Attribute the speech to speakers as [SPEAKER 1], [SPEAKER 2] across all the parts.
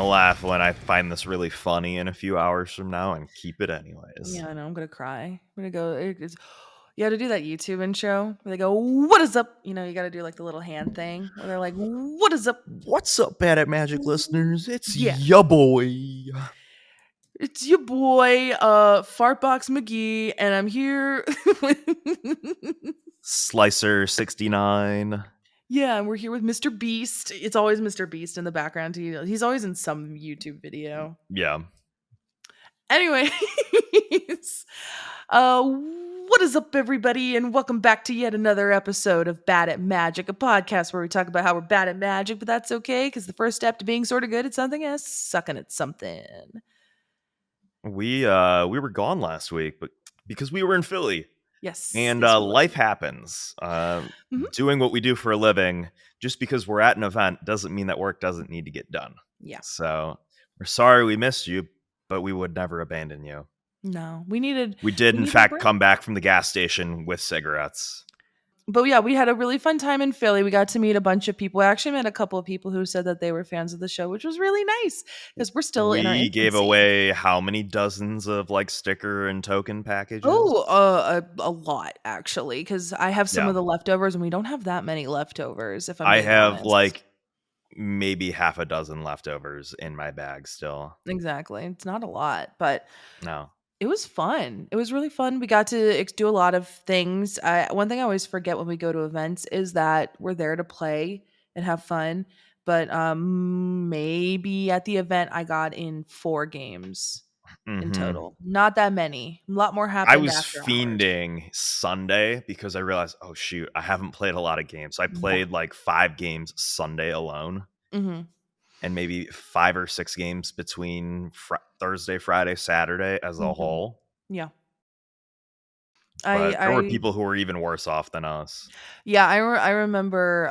[SPEAKER 1] gonna laugh when I find this really funny in a few hours from now and keep it anyways.
[SPEAKER 2] Yeah, I know. I'm gonna cry. I'm gonna go. You got to do that YouTube intro where they go, "What is up?" You know, you got to do like the little hand thing where they're like, "What is up?"
[SPEAKER 1] What's up, Bad at Magic listeners? It's
[SPEAKER 2] Yeah,
[SPEAKER 1] ya boy,
[SPEAKER 2] it's your boy, Fartbox McGee, and I'm here.
[SPEAKER 1] Slicer69.
[SPEAKER 2] Yeah, and we're here with Mr. Beast. It's always Mr. Beast in the background. He's always in some YouTube video.
[SPEAKER 1] Yeah.
[SPEAKER 2] Anyways, what is up, everybody, and welcome back to yet another episode of Bad at Magic, a podcast where we talk about how we're bad at magic, but that's okay because the first step to being sort of good at something is sucking at something.
[SPEAKER 1] We were gone last week, but because we were in Philly.
[SPEAKER 2] Yes,
[SPEAKER 1] And
[SPEAKER 2] yes, we were.
[SPEAKER 1] life happens.
[SPEAKER 2] Mhm.
[SPEAKER 1] Doing what we do for a living, just because we're at an event doesn't mean that work doesn't need to get done.
[SPEAKER 2] Yeah,
[SPEAKER 1] So we're sorry we missed you, but we would never abandon you.
[SPEAKER 2] no, we needed
[SPEAKER 1] We did,
[SPEAKER 2] we
[SPEAKER 1] in
[SPEAKER 2] needed a
[SPEAKER 1] fact,
[SPEAKER 2] break.
[SPEAKER 1] come back from the gas station with cigarettes.
[SPEAKER 2] But yeah, we had a really fun time in Philly. We got to meet a bunch of people. I actually met a couple of people who said that they were fans of the show, which was really nice because we're still in our
[SPEAKER 1] We gave
[SPEAKER 2] infancy.
[SPEAKER 1] away how many dozens of like sticker and token packages?
[SPEAKER 2] Oh, a lot actually, because I have some
[SPEAKER 1] Yeah.
[SPEAKER 2] of the leftovers, and we don't have that many leftovers, if I'm
[SPEAKER 1] I
[SPEAKER 2] being
[SPEAKER 1] have
[SPEAKER 2] honest.
[SPEAKER 1] like maybe half a dozen leftovers in my bag still.
[SPEAKER 2] Exactly, it's not a lot, but
[SPEAKER 1] No.
[SPEAKER 2] it was fun. It was really fun. We got to do a lot of things. One thing I always forget when we go to events is that we're there to play and have fun. But maybe at the event I got in 4 games in
[SPEAKER 1] Hmm.
[SPEAKER 2] total. Not that many. A lot more
[SPEAKER 1] I
[SPEAKER 2] happened
[SPEAKER 1] was
[SPEAKER 2] after hours.
[SPEAKER 1] fiending Sunday because I realized, oh shoot, I haven't played a lot of games. So I
[SPEAKER 2] Yeah.
[SPEAKER 1] played like 5 games Sunday alone,
[SPEAKER 2] Hmm.
[SPEAKER 1] and maybe 5 or 6 games between Thursday, Friday, Saturday as a
[SPEAKER 2] Hmm.
[SPEAKER 1] whole.
[SPEAKER 2] Yeah.
[SPEAKER 1] But there were
[SPEAKER 2] I
[SPEAKER 1] people who were even worse off than us.
[SPEAKER 2] Yeah, I remember,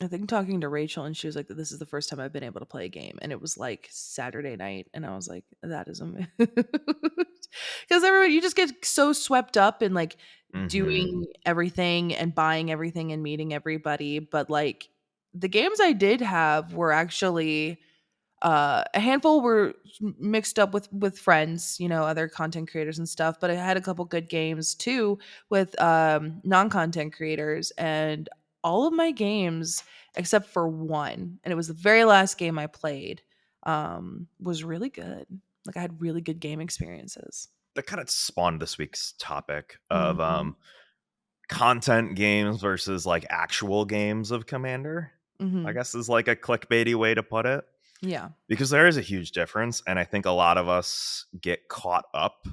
[SPEAKER 2] I think talking to Rachel, and she was like, "This is the first time I've been able to play a game," and it was, like, Saturday night, and I was like, "That is amazing." Because everybody you just get so swept up in, like,
[SPEAKER 1] Hmm.
[SPEAKER 2] doing everything and buying everything and meeting everybody, but, like, the games I did have were actually a handful were mixed up with friends, you know, other content creators and stuff, but I had a couple good games too with non-content creators, and all of my games except for one, and it was the very last game I played, was really good. Like I had really good game experiences.
[SPEAKER 1] That kind of spawned this week's topic of
[SPEAKER 2] Mhm.
[SPEAKER 1] content games versus like actual games of Commander. I
[SPEAKER 2] Mhm.
[SPEAKER 1] guess is like a clickbaity way to put it.
[SPEAKER 2] Yeah.
[SPEAKER 1] Because there is a huge difference, and I think a lot of us get caught up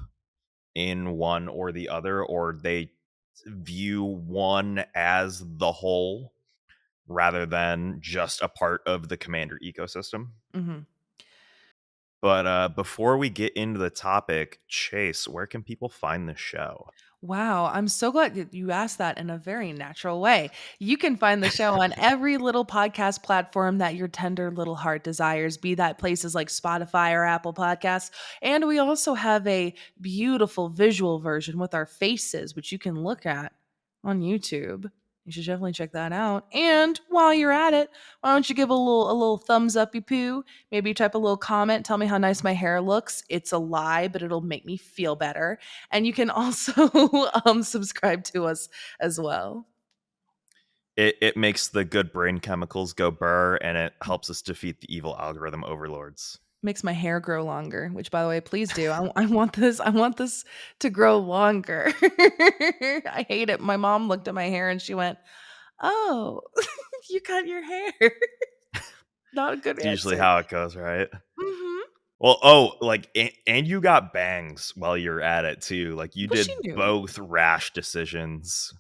[SPEAKER 1] in one or the other, or they view one as the whole rather than just a part of the Commander ecosystem.
[SPEAKER 2] Mhm.
[SPEAKER 1] But before we get into the topic, Chase, where can people find the show?
[SPEAKER 2] Wow, I'm so glad that you asked that in a very natural way. You can find the show on every little podcast platform that your tender little heart desires, be that places like Spotify or Apple Podcasts. And we also have a beautiful visual version with our faces, which you can look at on YouTube. You should definitely check that out. And while you're at it, why don't you give a little thumbs up, you poo? Maybe type a little comment, tell me how nice my hair looks. It's a lie, but it'll make me feel better. And you can also subscribe to us as well.
[SPEAKER 1] It makes the good brain chemicals go burr, and it helps us defeat the evil algorithm overlords.
[SPEAKER 2] Makes my hair grow longer, which by the way, please do. I want this. I want this to grow longer. I hate it. My mom looked at my hair and she went, "Oh, you cut your hair." Not a good
[SPEAKER 1] It's usually
[SPEAKER 2] answer.
[SPEAKER 1] how it goes, right?
[SPEAKER 2] Hmm.
[SPEAKER 1] Well, oh, like, and you got bangs while you're at it too. Like, you
[SPEAKER 2] Well, she
[SPEAKER 1] did
[SPEAKER 2] knew.
[SPEAKER 1] both rash decisions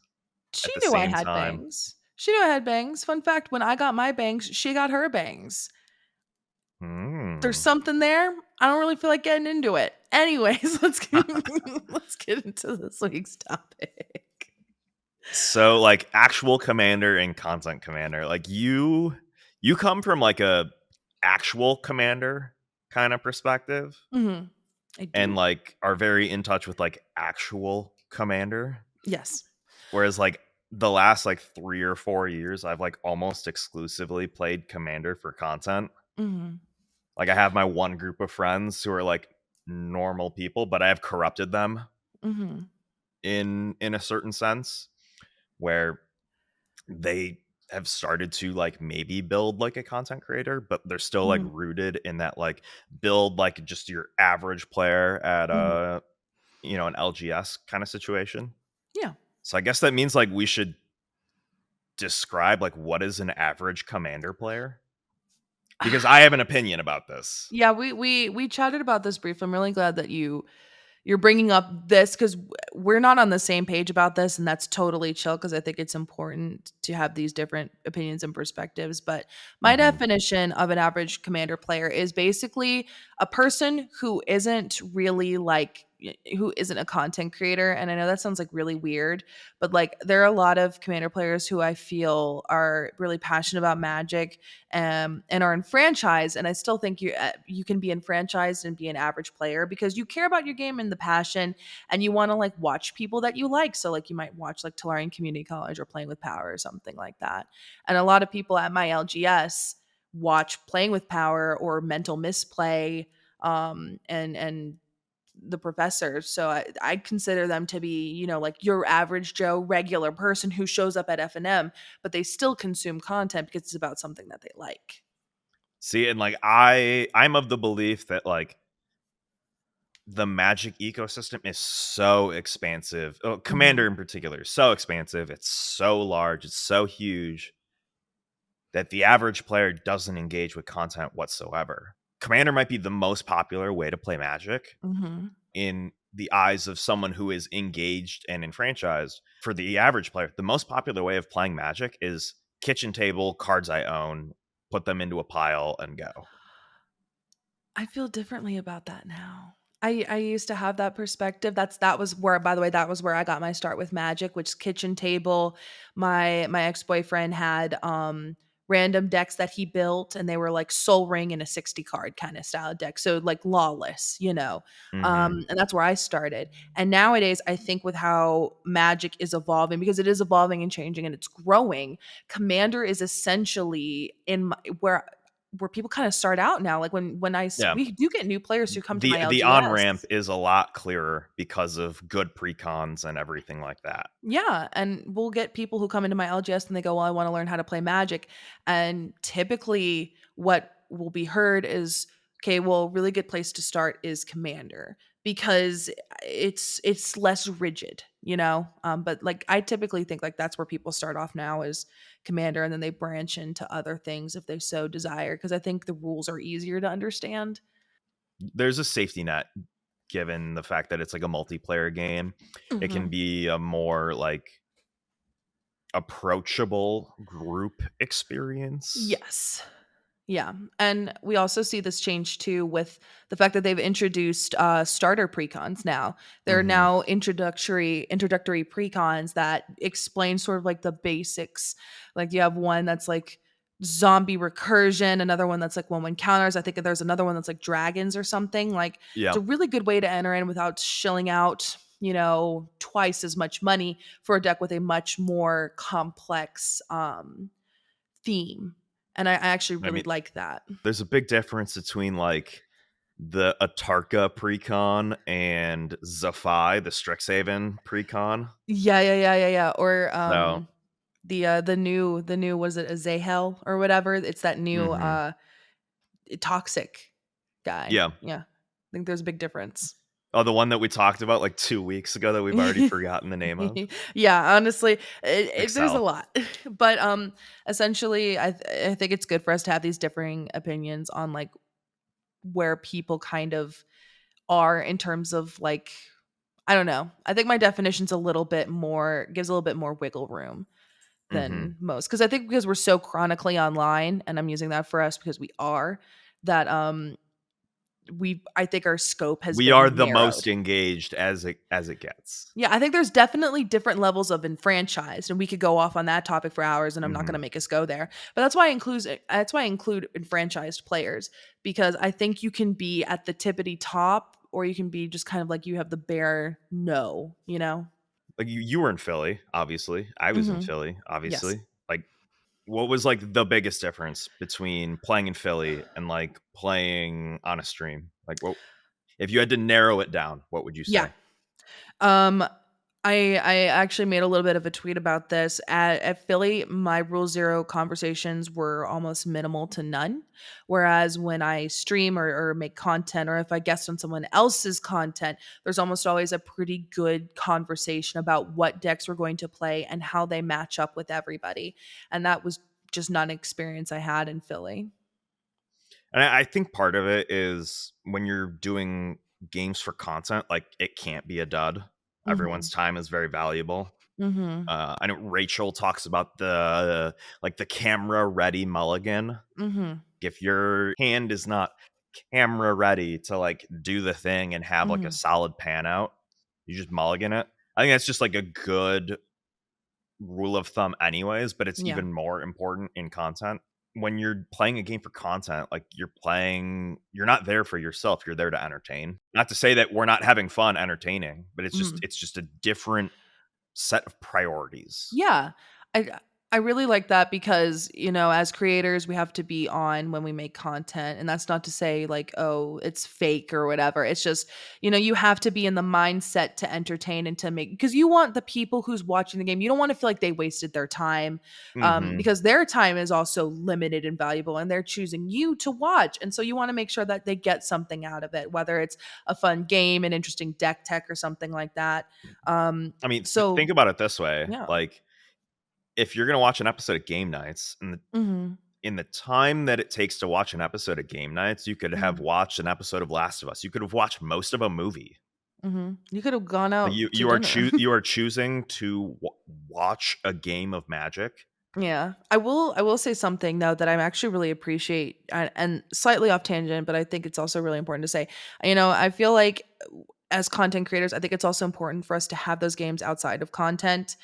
[SPEAKER 2] She
[SPEAKER 1] at the
[SPEAKER 2] knew I
[SPEAKER 1] same
[SPEAKER 2] had
[SPEAKER 1] time.
[SPEAKER 2] bangs. She knew I had bangs. Fun fact: when I got my bangs, she got her bangs. There's
[SPEAKER 1] Hmm.
[SPEAKER 2] something there. I don't really feel like getting into it. Anyways, let's get into this week's topic.
[SPEAKER 1] So, like, actual commander and content commander, like you come from like a actual commander kind of perspective,
[SPEAKER 2] Mhm. I
[SPEAKER 1] and
[SPEAKER 2] do.
[SPEAKER 1] like are very in touch with like actual commander.
[SPEAKER 2] Yes.
[SPEAKER 1] Whereas like the last like 3 or 4 years, I've like almost exclusively played commander for content.
[SPEAKER 2] Mhm.
[SPEAKER 1] Like I have my one group of friends who are like normal people, but I have corrupted them
[SPEAKER 2] Mhm.
[SPEAKER 1] in a certain sense where they have started to like maybe build like a content creator, but they're still like
[SPEAKER 2] Mhm.
[SPEAKER 1] rooted in that like build like just your average player at
[SPEAKER 2] Mhm.
[SPEAKER 1] an LGS kind of situation.
[SPEAKER 2] Yeah.
[SPEAKER 1] So I guess that means like we should describe like what is an average commander player? Because I have an opinion about this.
[SPEAKER 2] Yeah, we chatted about this briefly. I'm really glad that you're bringing up this because we're not on the same page about this, and that's totally chill because I think it's important to have these different opinions and perspectives. But my
[SPEAKER 1] Hmm.
[SPEAKER 2] definition of an average commander player is basically a person who isn't really like who isn't a content creator. And I know that sounds like really weird, but like there are a lot of commander players who I feel are really passionate about Magic, and are in franchise. And I still think you can be in franchise and be an average player because you care about your game and the passion, and you want to like watch people that you like. So like you might watch like Tolarian Community College or Playing with Power or something like that. And a lot of people at my LGS watch Playing with Power or Mental Misplay, and the professor. So I consider them to be, like your average Joe regular person who shows up at F&M, but they still consume content because it's about something that they like.
[SPEAKER 1] See, and like I'm of the belief that like the Magic ecosystem is so expansive. Oh,
[SPEAKER 2] Mhm.
[SPEAKER 1] Commander in particular is so expansive. It's so large. It's so huge that the average player doesn't engage with content whatsoever. Commander might be the most popular way to play Magic
[SPEAKER 2] Mhm.
[SPEAKER 1] in the eyes of someone who is engaged and enfranchised. For the average player, the most popular way of playing Magic is kitchen table, cards I own, put them into a pile, and go.
[SPEAKER 2] I feel differently about that now. I used to have that perspective. That was where, by the way, that was where I got my start with Magic, which kitchen table. My ex-boyfriend had random decks that he built, and they were like Soul Ring and a 60 card kind of style deck. So like lawless, you know.
[SPEAKER 1] Hmm.
[SPEAKER 2] And that's where I started. And nowadays I think with how Magic is evolving, because it is evolving and changing and it's growing, Commander is essentially where people kind of start out now. Like
[SPEAKER 1] Yeah.
[SPEAKER 2] we do get new players who come to my
[SPEAKER 1] The on ramp
[SPEAKER 2] LGS.
[SPEAKER 1] is a lot clearer because of good precons and everything like that.
[SPEAKER 2] Yeah, and we'll get people who come into my LGS and they go, "Well, I want to learn how to play Magic." And typically what will be heard is, "Okay, well, a really good place to start is Commander because it's less rigid, you know?" But like I typically think like that's where people start off now is Commander, and then they branch into other things if they so desire because I think the rules are easier to understand.
[SPEAKER 1] There's a safety net given the fact that it's like a multiplayer game. It can
[SPEAKER 2] Mhm.
[SPEAKER 1] be a more like approachable group experience.
[SPEAKER 2] Yes. Yeah, and we also see this change too with the fact that they've introduced starter precons now. There are
[SPEAKER 1] Hmm.
[SPEAKER 2] now introductory precons that explain sort of like the basics. Like you have one that's like zombie recursion, another one that's like one counters. I think there's another one that's like dragons or something. Like it's
[SPEAKER 1] Yeah.
[SPEAKER 2] a really good way to enter in without shilling out, twice as much money for a deck with a much more complex theme. And I actually
[SPEAKER 1] I
[SPEAKER 2] really
[SPEAKER 1] mean,
[SPEAKER 2] like that.
[SPEAKER 1] there's a big difference between like the Atarka precon and Zafai, the Strixhaven precon.
[SPEAKER 2] Yeah, yeah, yeah, yeah, yeah. Or
[SPEAKER 1] So,
[SPEAKER 2] the new was it a Zahel or whatever? It's that new
[SPEAKER 1] mhm.
[SPEAKER 2] toxic guy.
[SPEAKER 1] Yeah.
[SPEAKER 2] Yeah. I think there's a big difference.
[SPEAKER 1] Oh, the one that we talked about like 2 weeks ago that we've already forgotten the name of?
[SPEAKER 2] Yeah, honestly, there's a
[SPEAKER 1] Excel.
[SPEAKER 2] lot. But essentially I think it's good for us to have these differing opinions on like where people kind of are in terms of like I don't know. I think my definition's a little bit more gives a little bit more wiggle room
[SPEAKER 1] Mhm.
[SPEAKER 2] than most because I think because we're so chronically online, and I'm using that for us because we are that we I think our scope has
[SPEAKER 1] We are
[SPEAKER 2] been
[SPEAKER 1] the
[SPEAKER 2] narrowed.
[SPEAKER 1] most engaged as it gets.
[SPEAKER 2] Yeah, I think there's definitely different levels of enfranchised, and we could go off on that topic for hours, and I'm not going to
[SPEAKER 1] Mhm.
[SPEAKER 2] make us go there. But that's why I include enfranchised players because I think you can be at the tippity top, or you can be just kind of like you have the bare no.
[SPEAKER 1] Like you were in Philly, obviously. I was in
[SPEAKER 2] Hmm.
[SPEAKER 1] Philly,
[SPEAKER 2] Yes.
[SPEAKER 1] obviously. Like what was like the biggest difference between playing in Philly and like playing on a stream? Like, what if you had to narrow it down? What would you
[SPEAKER 2] Yeah.
[SPEAKER 1] say?
[SPEAKER 2] Um, I actually made a little bit of a tweet about this. At Philly, my Rule Zero conversations were almost minimal to none. Whereas when I stream or make content, or if I guest on someone else's content, there's almost always a pretty good conversation about what decks we're going to play and how they match up with everybody. And that was just not an experience I had in Philly.
[SPEAKER 1] And I think part of it is when you're doing games for content, like it can't be a dud.
[SPEAKER 2] Mm-hmm.
[SPEAKER 1] Everyone's time is very valuable.
[SPEAKER 2] Mm-hmm.
[SPEAKER 1] I know Rachel talks about the like the camera ready mulligan.
[SPEAKER 2] Mm-hmm.
[SPEAKER 1] If your hand is not camera ready to like do the thing and have like a
[SPEAKER 2] Mm-hmm.
[SPEAKER 1] solid pan out, you just mulligan it. I think that's just like a good rule of thumb anyways, but it's
[SPEAKER 2] Yeah.
[SPEAKER 1] even more important in content. When you're playing a game for content, like you're not there for yourself, you're there to entertain. Not to say that we're not having fun entertaining, but
[SPEAKER 2] Mm-hmm.
[SPEAKER 1] it's just a different set of priorities.
[SPEAKER 2] Yeah. I I really like that because, as creators, we have to be on when we make content. And that's not to say like, oh, it's fake or whatever. It's just, you have to be in the mindset to entertain and to make because you want the people who's watching the game, you don't want to feel like they wasted their time.
[SPEAKER 1] Mhm.
[SPEAKER 2] Because their time is also limited and valuable and they're choosing you to watch. And so you want to make sure that they get something out of it, whether it's a fun game, an interesting deck tech or something like that. Um,
[SPEAKER 1] I mean,
[SPEAKER 2] so
[SPEAKER 1] think about it this way,
[SPEAKER 2] yeah.
[SPEAKER 1] like, if you're gonna watch an episode of Game Nights,
[SPEAKER 2] Mhm.
[SPEAKER 1] in the time that it takes to watch an episode of Game Nights, you could have
[SPEAKER 2] Mhm.
[SPEAKER 1] watched an episode of Last of Us. You could have watched most of a movie.
[SPEAKER 2] Mhm. You could have gone
[SPEAKER 1] Like,
[SPEAKER 2] out to dinner.
[SPEAKER 1] you are choosing to watch a game of Magic.
[SPEAKER 2] Yeah. I will say something though that I actually really appreciate and slightly off tangent, but I think it's also really important to say. I feel like as content creators, I think it's also important for us to have those games outside of content.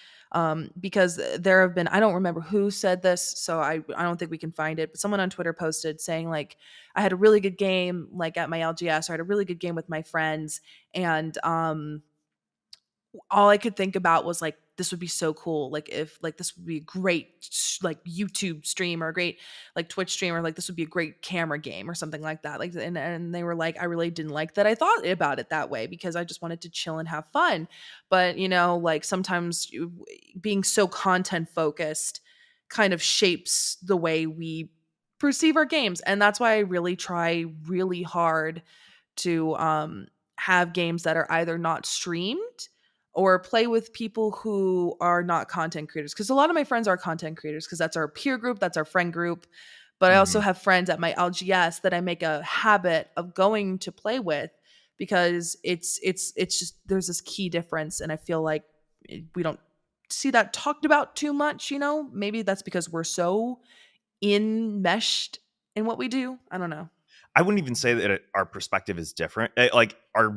[SPEAKER 2] Because there have been I don't remember who said this, so I don't think we can find it, but someone on Twitter posted saying like I had a really good game like at my LGS or I had a really good game with my friends and all I could think about was like this would be so cool like if like this would be a great like YouTube stream or a great like Twitch stream or like this would be a great camera game or something like that like and they were like I really didn't like that I thought about it that way because I just wanted to chill and have fun but like sometimes being so content focused kind of shapes the way we perceive our games and that's why I really try really hard to have games that are either not streamed or play with people who are not content creators because a lot of my friends are content creators because that's our peer group, that's our friend group. But I also
[SPEAKER 1] Mhm.
[SPEAKER 2] have friends at my LGS that I make a habit of going to play with because it's just there's this key difference and I feel like we don't see that talked about too much. Maybe that's because we're so enmeshed in what we do. I don't know.
[SPEAKER 1] I wouldn't even say that our perspective is different. Like our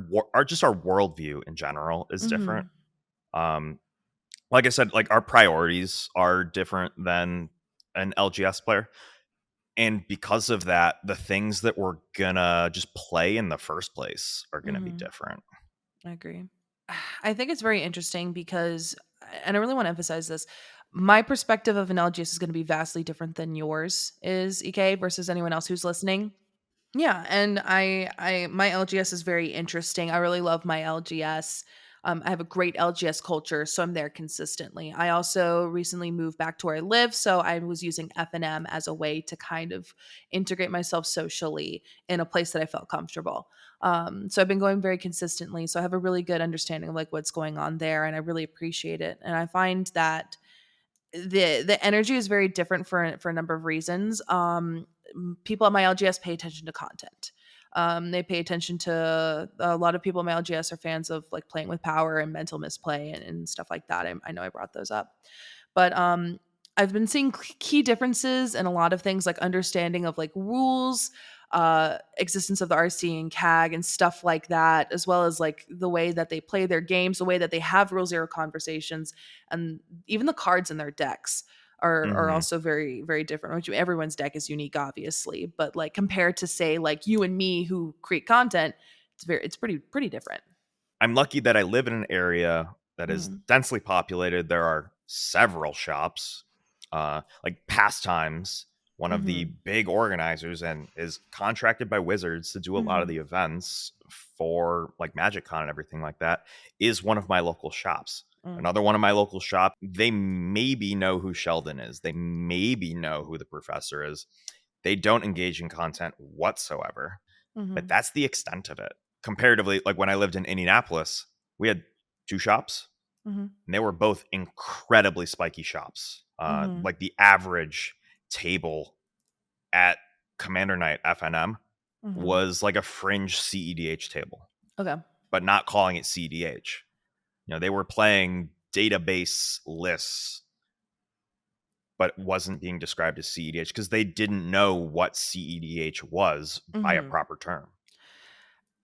[SPEAKER 1] just our worldview in general is different.
[SPEAKER 2] Mhm.
[SPEAKER 1] Um, like I said, like our priorities are different than an LGS player. And because of that, the things that we're gonna just play in the first place are gonna be
[SPEAKER 2] Mhm.
[SPEAKER 1] different.
[SPEAKER 2] I agree. I think it's very interesting because, and I really want to emphasize this, my perspective of an LGS is going to be vastly different than yours is, EK, versus anyone else who's listening. Yeah, and my LGS is very interesting. I really love my LGS. I have a great LGS culture, so I'm there consistently. I also recently moved back to where I live, so I was using F&M as a way to kind of integrate myself socially in a place that I felt comfortable. So I've been going very consistently, so I have a really good understanding of like what's going on there, and I really appreciate it. And I find that the energy is very different for a number of reasons. People at my LGS pay attention to content. They pay attention to a lot of people at my LGS are fans of like playing with power and mental misplay and stuff like that. I know I brought those up, but I've been seeing key differences in a lot of things like understanding of like rules, existence of the RC and CAG and stuff like that, as well as like the way that they play their games, the way that they have Rule Zero conversations, and even the cards in their decks are
[SPEAKER 1] Mhm.
[SPEAKER 2] also very very different. Which everyone's deck is unique, obviously, but like compared to say like you and me who create content, it's pretty different.
[SPEAKER 1] I'm lucky that I live in an area that is
[SPEAKER 2] Mm,
[SPEAKER 1] densely populated. There are several shops. like Pastimes, one of the
[SPEAKER 2] Mhm.
[SPEAKER 1] big organizers, and is contracted by Wizards to do a lot of
[SPEAKER 2] Mhm.
[SPEAKER 1] the events for like MagicCon and everything like that, is one of my local shops.
[SPEAKER 2] Mm.
[SPEAKER 1] Another one of my local shop, they maybe know who Sheldon is. They maybe know who the professor is. They don't engage in content whatsoever, but
[SPEAKER 2] Mhm.
[SPEAKER 1] that's the extent of it. Comparatively, like when I lived in Indianapolis, we had two shops,
[SPEAKER 2] Mhm.
[SPEAKER 1] and they were both incredibly spiky shops.
[SPEAKER 2] Mhm.
[SPEAKER 1] Like the average table at Commander Night FNM
[SPEAKER 2] Mhm.
[SPEAKER 1] was like a fringe CEDH table,
[SPEAKER 2] Okay.
[SPEAKER 1] but not calling it CEDH. They were playing database lists, but wasn't being described as CEDH because they didn't know what CEDH was by a
[SPEAKER 2] Mhm.
[SPEAKER 1] proper term.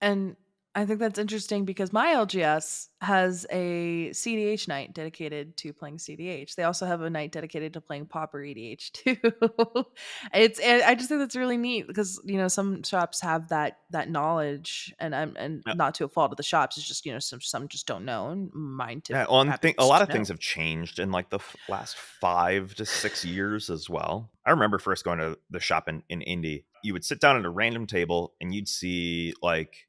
[SPEAKER 2] And I think that's interesting because my LGS has a CDH night dedicated to playing CDH. They also have a night dedicated to playing Pauper EDH too. I just think that's really neat because some shops have that knowledge, and
[SPEAKER 1] Yeah,
[SPEAKER 2] not to a fault of the shops. It's just some just don't know, and mine
[SPEAKER 1] yeah, well, and a
[SPEAKER 2] happens
[SPEAKER 1] lot
[SPEAKER 2] to
[SPEAKER 1] of
[SPEAKER 2] know.
[SPEAKER 1] things have changed in like the last 5 to 6 years as well. I remember first going to the shop in Indy. You would sit down at a random table and you'd see like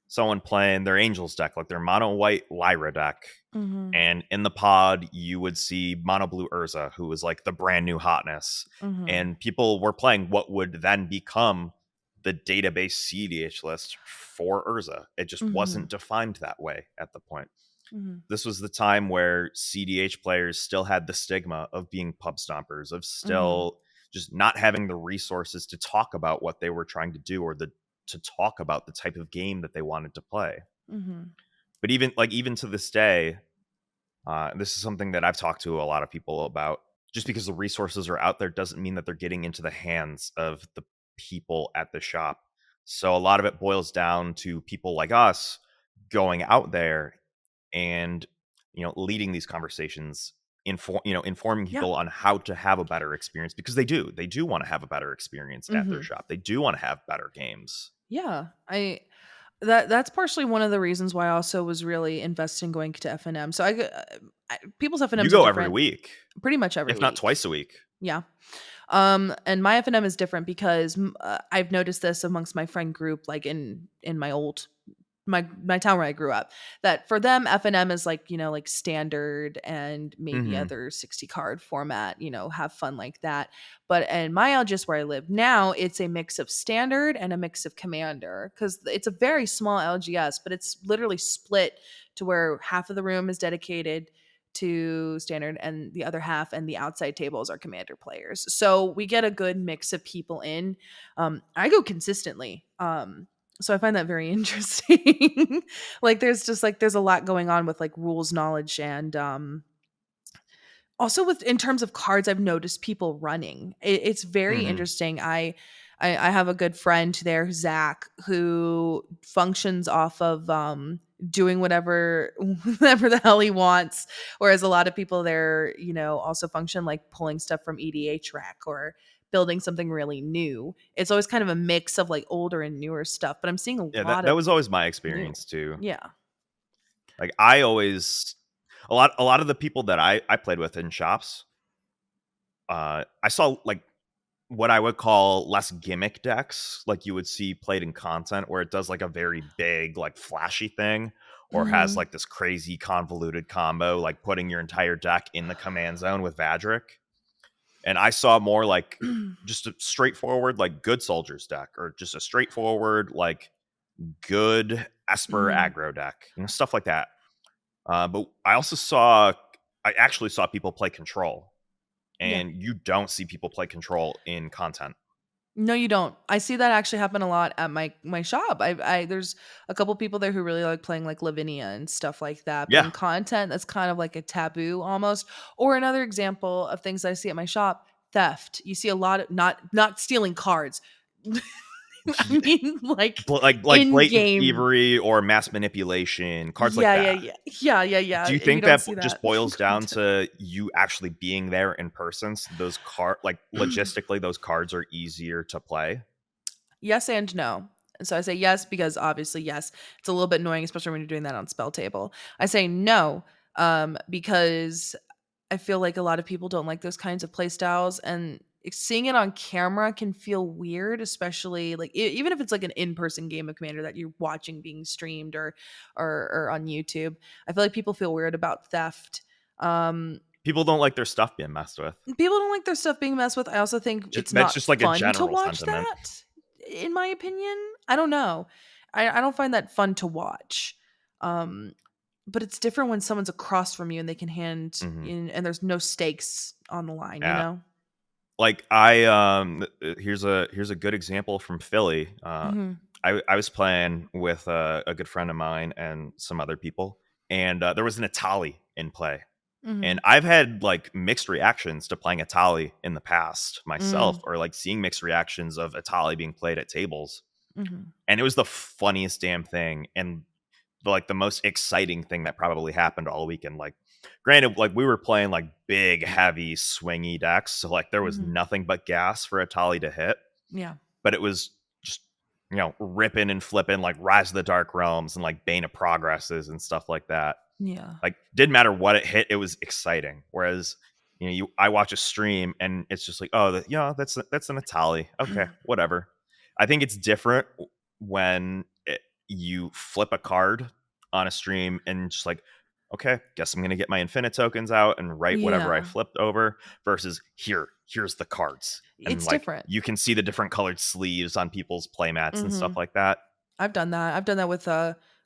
[SPEAKER 1] someone playing their Angels deck, like their mono white Lyra deck.
[SPEAKER 2] Mhm.
[SPEAKER 1] And in the pod, you would see mono blue Urza, who was like the brand new hotness.
[SPEAKER 2] Mhm.
[SPEAKER 1] And people were playing what would then become the database CDH list for Urza. It just
[SPEAKER 2] Mhm.
[SPEAKER 1] wasn't defined that way at the point.
[SPEAKER 2] Mhm.
[SPEAKER 1] This was the time where CDH players still had the stigma of being pub stompers, of
[SPEAKER 2] Mhm.
[SPEAKER 1] still just not having the resources to talk about what they were trying to do, or to talk about the type of game that they wanted to play.
[SPEAKER 2] Mhm.
[SPEAKER 1] But even to this day, this is something that I've talked to a lot of people about. Just because the resources are out there doesn't mean that they're getting into the hands of the people at the shop. So a lot of it boils down to people like us going out there and leading these conversations, informing
[SPEAKER 2] Yeah.
[SPEAKER 1] people on how to have a better experience, because they do want to have a better experience at their
[SPEAKER 2] Mhm.
[SPEAKER 1] shop. They do want to have better games.
[SPEAKER 2] Yeah. That's partially one of the reasons why I also was really invested in going to FNM. So people's
[SPEAKER 1] You
[SPEAKER 2] FNMs are
[SPEAKER 1] go every
[SPEAKER 2] different
[SPEAKER 1] week,
[SPEAKER 2] pretty much every
[SPEAKER 1] if not
[SPEAKER 2] week.
[SPEAKER 1] twice a week.
[SPEAKER 2] Yeah. And my FNM is different because I've noticed this amongst my friend group, like in my town where I grew up, that for them FNM is like, like standard and maybe
[SPEAKER 1] Hmm.
[SPEAKER 2] other 60 card format, have fun like that. But in my LGS where I live now, it's a mix of standard and a mix of commander because it's a very small LGS, but it's literally split to where half of the room is dedicated to standard and the other half and the outside tables are commander players. So we get a good mix of people in. I go consistently. So I find that very interesting. Like there's a lot going on with like rules knowledge and also with in terms of cards I've noticed people running. It's very
[SPEAKER 1] Hmm.
[SPEAKER 2] interesting. I have a good friend there, Zach, who functions off of doing whatever whatever the hell he wants, whereas a lot of people there, also function like pulling stuff from EDH rack or building something really new. It's always kind of a mix of like older and newer stuff, but I'm seeing a
[SPEAKER 1] Yeah, that,
[SPEAKER 2] lot
[SPEAKER 1] that
[SPEAKER 2] of
[SPEAKER 1] was always my
[SPEAKER 2] new.
[SPEAKER 1] experience too.
[SPEAKER 2] Yeah.
[SPEAKER 1] Like I always, a lot of the people that I played with in shops, I saw like what I would call less gimmick decks, like you would see played in content, where it does like a very big, like flashy thing, or has
[SPEAKER 2] Mhm.
[SPEAKER 1] like this crazy convoluted combo, like putting your entire deck in the command zone with Vadric. And I saw more like just a straightforward, like good soldiers deck, or just a straightforward, like good Esper
[SPEAKER 2] Mhm.
[SPEAKER 1] aggro deck, stuff like that. But I actually saw people play control,
[SPEAKER 2] Yeah.
[SPEAKER 1] and you don't see people play control in content.
[SPEAKER 2] No, you don't. I see that actually happen a lot at my shop. I there's a couple people there who really like playing like Lavinia and stuff like that. But
[SPEAKER 1] Yeah,
[SPEAKER 2] in content, that's kind of like a taboo almost. Or another example of things I see at my shop: theft. You see a lot of not stealing cards. I mean, like
[SPEAKER 1] like
[SPEAKER 2] in
[SPEAKER 1] blatant
[SPEAKER 2] game.
[SPEAKER 1] thievery or mass manipulation, cards like
[SPEAKER 2] Yeah, yeah,
[SPEAKER 1] that.
[SPEAKER 2] yeah, yeah, yeah, yeah.
[SPEAKER 1] Do you
[SPEAKER 2] You
[SPEAKER 1] think
[SPEAKER 2] don't
[SPEAKER 1] that
[SPEAKER 2] see that
[SPEAKER 1] just
[SPEAKER 2] in
[SPEAKER 1] boils down
[SPEAKER 2] content.
[SPEAKER 1] to you actually being there in person? So those like logistically, those cards are easier to play.
[SPEAKER 2] Yes and no. So I say yes because obviously yes, it's a little bit annoying, especially when you're doing that on Spelltable. I say no because I feel like a lot of people don't like those kinds of play styles, and seeing it on camera can feel weird, especially like even if it's like an in-person game of Commander that you're watching being streamed or on YouTube. I feel like people feel weird about theft. Um,
[SPEAKER 1] People don't like their stuff being messed with.
[SPEAKER 2] People don't like their stuff being messed with. I also think it's
[SPEAKER 1] That's
[SPEAKER 2] not
[SPEAKER 1] just like a
[SPEAKER 2] fun to
[SPEAKER 1] general
[SPEAKER 2] watch
[SPEAKER 1] sentiment.
[SPEAKER 2] that, in my opinion. I don't know. I don't find that fun to watch. Um, but it's different when someone's across from you and they can hand
[SPEAKER 1] Hmm.
[SPEAKER 2] in, and there's no stakes on the line, you
[SPEAKER 1] Yeah.
[SPEAKER 2] know?
[SPEAKER 1] Like here's a good example from Philly.
[SPEAKER 2] Mhm.
[SPEAKER 1] I was playing with a good friend of mine and some other people, and there was an Atali in play. And
[SPEAKER 2] Mhm.
[SPEAKER 1] I've had like mixed reactions to playing Atali in the past myself,
[SPEAKER 2] Mm.
[SPEAKER 1] or like seeing mixed reactions of Atali being played at tables.
[SPEAKER 2] Mhm.
[SPEAKER 1] And it was the funniest damn thing. And like the most exciting thing that probably happened all weekend. Like, granted, like we were playing like big, heavy, swingy decks, so like there was
[SPEAKER 2] Mhm.
[SPEAKER 1] nothing but gas for Atali to hit,
[SPEAKER 2] Yeah.
[SPEAKER 1] but it was just ripping and flipping like Rise of the Dark Realms and like Bane of Progresses and stuff like that.
[SPEAKER 2] Yeah.
[SPEAKER 1] Like, didn't matter what it hit, it was exciting. Whereas I watch a stream and it's just like, oh, that's an Atali. Okay, whatever. I think it's different when you flip a card on a stream and just like, okay, guess I'm gonna get my infinite tokens out and write whatever I
[SPEAKER 2] Yeah.
[SPEAKER 1] flipped over. Versus here's the cards, and
[SPEAKER 2] It's
[SPEAKER 1] like
[SPEAKER 2] different.
[SPEAKER 1] you can see the different colored sleeves on people's playmats and stuff
[SPEAKER 2] Mhm.
[SPEAKER 1] like that.
[SPEAKER 2] I've done that. I've done that with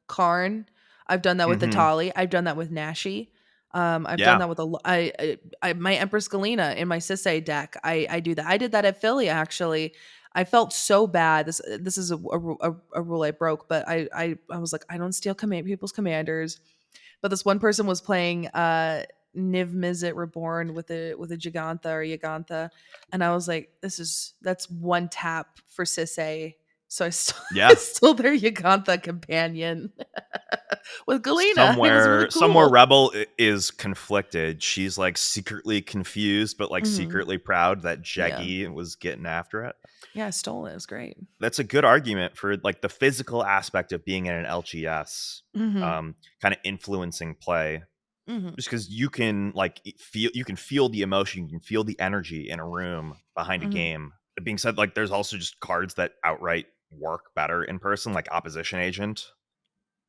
[SPEAKER 2] Karn. I've done that with
[SPEAKER 1] Hmm.
[SPEAKER 2] Atali. I've done that with Nashi. I've done
[SPEAKER 1] Yeah,
[SPEAKER 2] that with my Empress Galena in my Sisei deck. I do that. I did that at Philly actually. I felt so bad. This is a rule I broke, but I was like, I don't steal people's commanders. But this one person was playing Niv Mizzet Reborn with a Gigantha or Yagantha, and I was like, that's one tap for Sisei. So I stole, I
[SPEAKER 1] yeah.
[SPEAKER 2] stole their Yagantha companion with Galena, and it was really
[SPEAKER 1] Somewhere
[SPEAKER 2] cool.
[SPEAKER 1] Rebel is conflicted. She's like secretly confused but like
[SPEAKER 2] Hmm.
[SPEAKER 1] secretly proud that
[SPEAKER 2] Yeah,
[SPEAKER 1] Jeggy was getting after it.
[SPEAKER 2] yeah, I stole it. It was great.
[SPEAKER 1] That's a good argument for like the physical aspect of being in an LGS,
[SPEAKER 2] Hmm.
[SPEAKER 1] kind of influencing play.
[SPEAKER 2] Hmm.
[SPEAKER 1] Just because you can like you can feel the emotion, you can feel the energy in a room behind a
[SPEAKER 2] Hmm.
[SPEAKER 1] game. That being said, like there's also just cards that outright work better in person, like Opposition Agent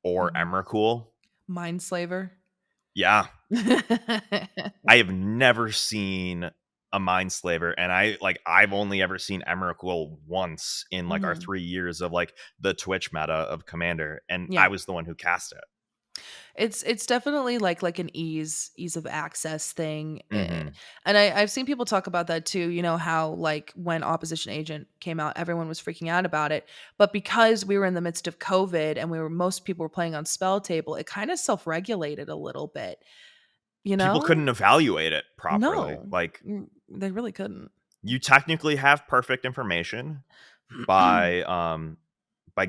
[SPEAKER 1] or
[SPEAKER 2] Hmm.
[SPEAKER 1] Emrakul.
[SPEAKER 2] Mindslaver.
[SPEAKER 1] Yeah, I have never seen a Mindslaver, and I've only ever seen Emrakul once in like our
[SPEAKER 2] Hmm.
[SPEAKER 1] 3 years of like the Twitch meta of Commander, and I
[SPEAKER 2] Yeah.
[SPEAKER 1] was the one who cast it.
[SPEAKER 2] It's definitely like an ease of access thing.
[SPEAKER 1] Hmm.
[SPEAKER 2] And I've seen people talk about that too, you know, how like when Opposition Agent came out, everyone was freaking out about it. But because we were in the midst of COVID and most people were playing on Spelltable, it kind of self-regulated a little bit, you
[SPEAKER 1] People
[SPEAKER 2] know?
[SPEAKER 1] couldn't evaluate it properly.
[SPEAKER 2] No.
[SPEAKER 1] Like
[SPEAKER 2] They really couldn't.
[SPEAKER 1] you technically have perfect information by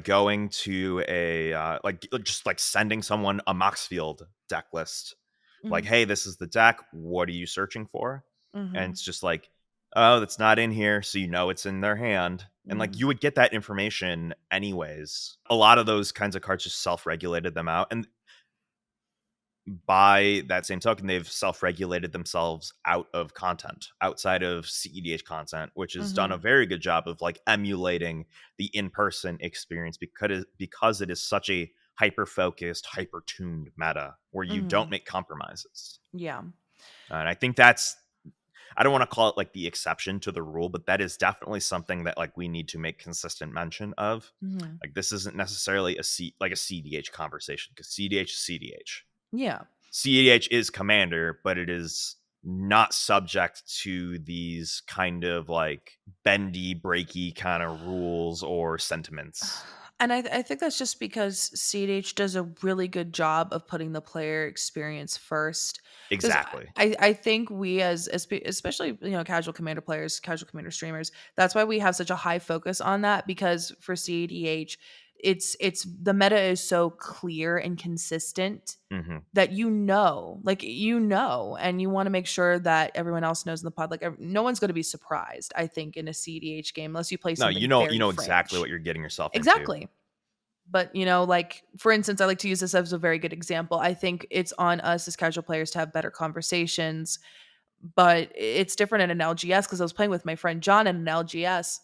[SPEAKER 1] going to a just like sending someone a Moxfield deck list. Like,
[SPEAKER 2] Mhm.
[SPEAKER 1] hey, this is the deck. What are you searching for? And
[SPEAKER 2] Mhm.
[SPEAKER 1] it's just like, oh, that's not in here, so it's in their hand. And like
[SPEAKER 2] Mhm.
[SPEAKER 1] you would get that information anyways. A lot of those kinds of cards just self-regulated them out. And by that same token, they've self-regulated themselves out of content, outside of CEDH content, which has done a
[SPEAKER 2] Mhm.
[SPEAKER 1] very good job of like emulating the in-person experience because it is such a hyper-focused, hyper-tuned meta where you don't
[SPEAKER 2] Mhm.
[SPEAKER 1] make compromises.
[SPEAKER 2] Yeah.
[SPEAKER 1] And I think that's, I don't want to call it like the exception to the rule, but that is definitely something that like we need to make consistent mention of.
[SPEAKER 2] Mhm.
[SPEAKER 1] Like this isn't necessarily a CDH conversation because CDH is CDH.
[SPEAKER 2] Yeah.
[SPEAKER 1] CEDH is Commander, but it is not subject to these kind of like bendy, breaky kind of rules or sentiments.
[SPEAKER 2] And I think that's just because CDH does a really good job of putting the player experience first. Because
[SPEAKER 1] Exactly.
[SPEAKER 2] I think we especially casual commander players, casual commander streamers, that's why we have such a high focus on that. Because for CDH, it's the meta is so clear and consistent
[SPEAKER 1] Hmm.
[SPEAKER 2] that and you want to make sure that everyone else knows in the pod. Like no one's going to be surprised, I think, in a CDH game unless you play
[SPEAKER 1] No,
[SPEAKER 2] something
[SPEAKER 1] you
[SPEAKER 2] very
[SPEAKER 1] know exactly what
[SPEAKER 2] fringe.
[SPEAKER 1] you're getting yourself into.
[SPEAKER 2] Exactly. But, like, for instance, I like to use this as a very good example. I think it's on us as casual players to have better conversations, but it's different in an LGS because I was playing with my friend John in an LGS,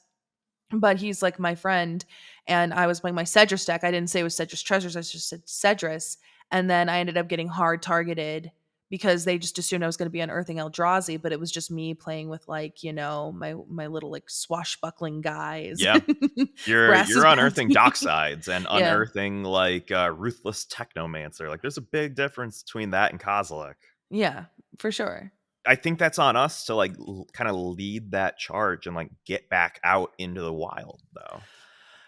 [SPEAKER 2] but he's like my friend, and I was playing my Cedrus deck. I didn't say it was Cedrus Treasures, I just said Cedrus. And then I ended up getting hard targeted because they just assumed I was going to be unearthing Eldrazi, but it was just me playing with, like, my little, like, swashbuckling guys.
[SPEAKER 1] Yeah.
[SPEAKER 2] Brass
[SPEAKER 1] You're
[SPEAKER 2] is
[SPEAKER 1] unearthing
[SPEAKER 2] bounty.
[SPEAKER 1] docksides and
[SPEAKER 2] Yeah.
[SPEAKER 1] unearthing, like, ruthless technomancer. Like, there's a big difference between that and Kozilek.
[SPEAKER 2] Yeah, for sure.
[SPEAKER 1] I think that's on us to, like, kind of lead that charge and, like, get back out into the wild, though.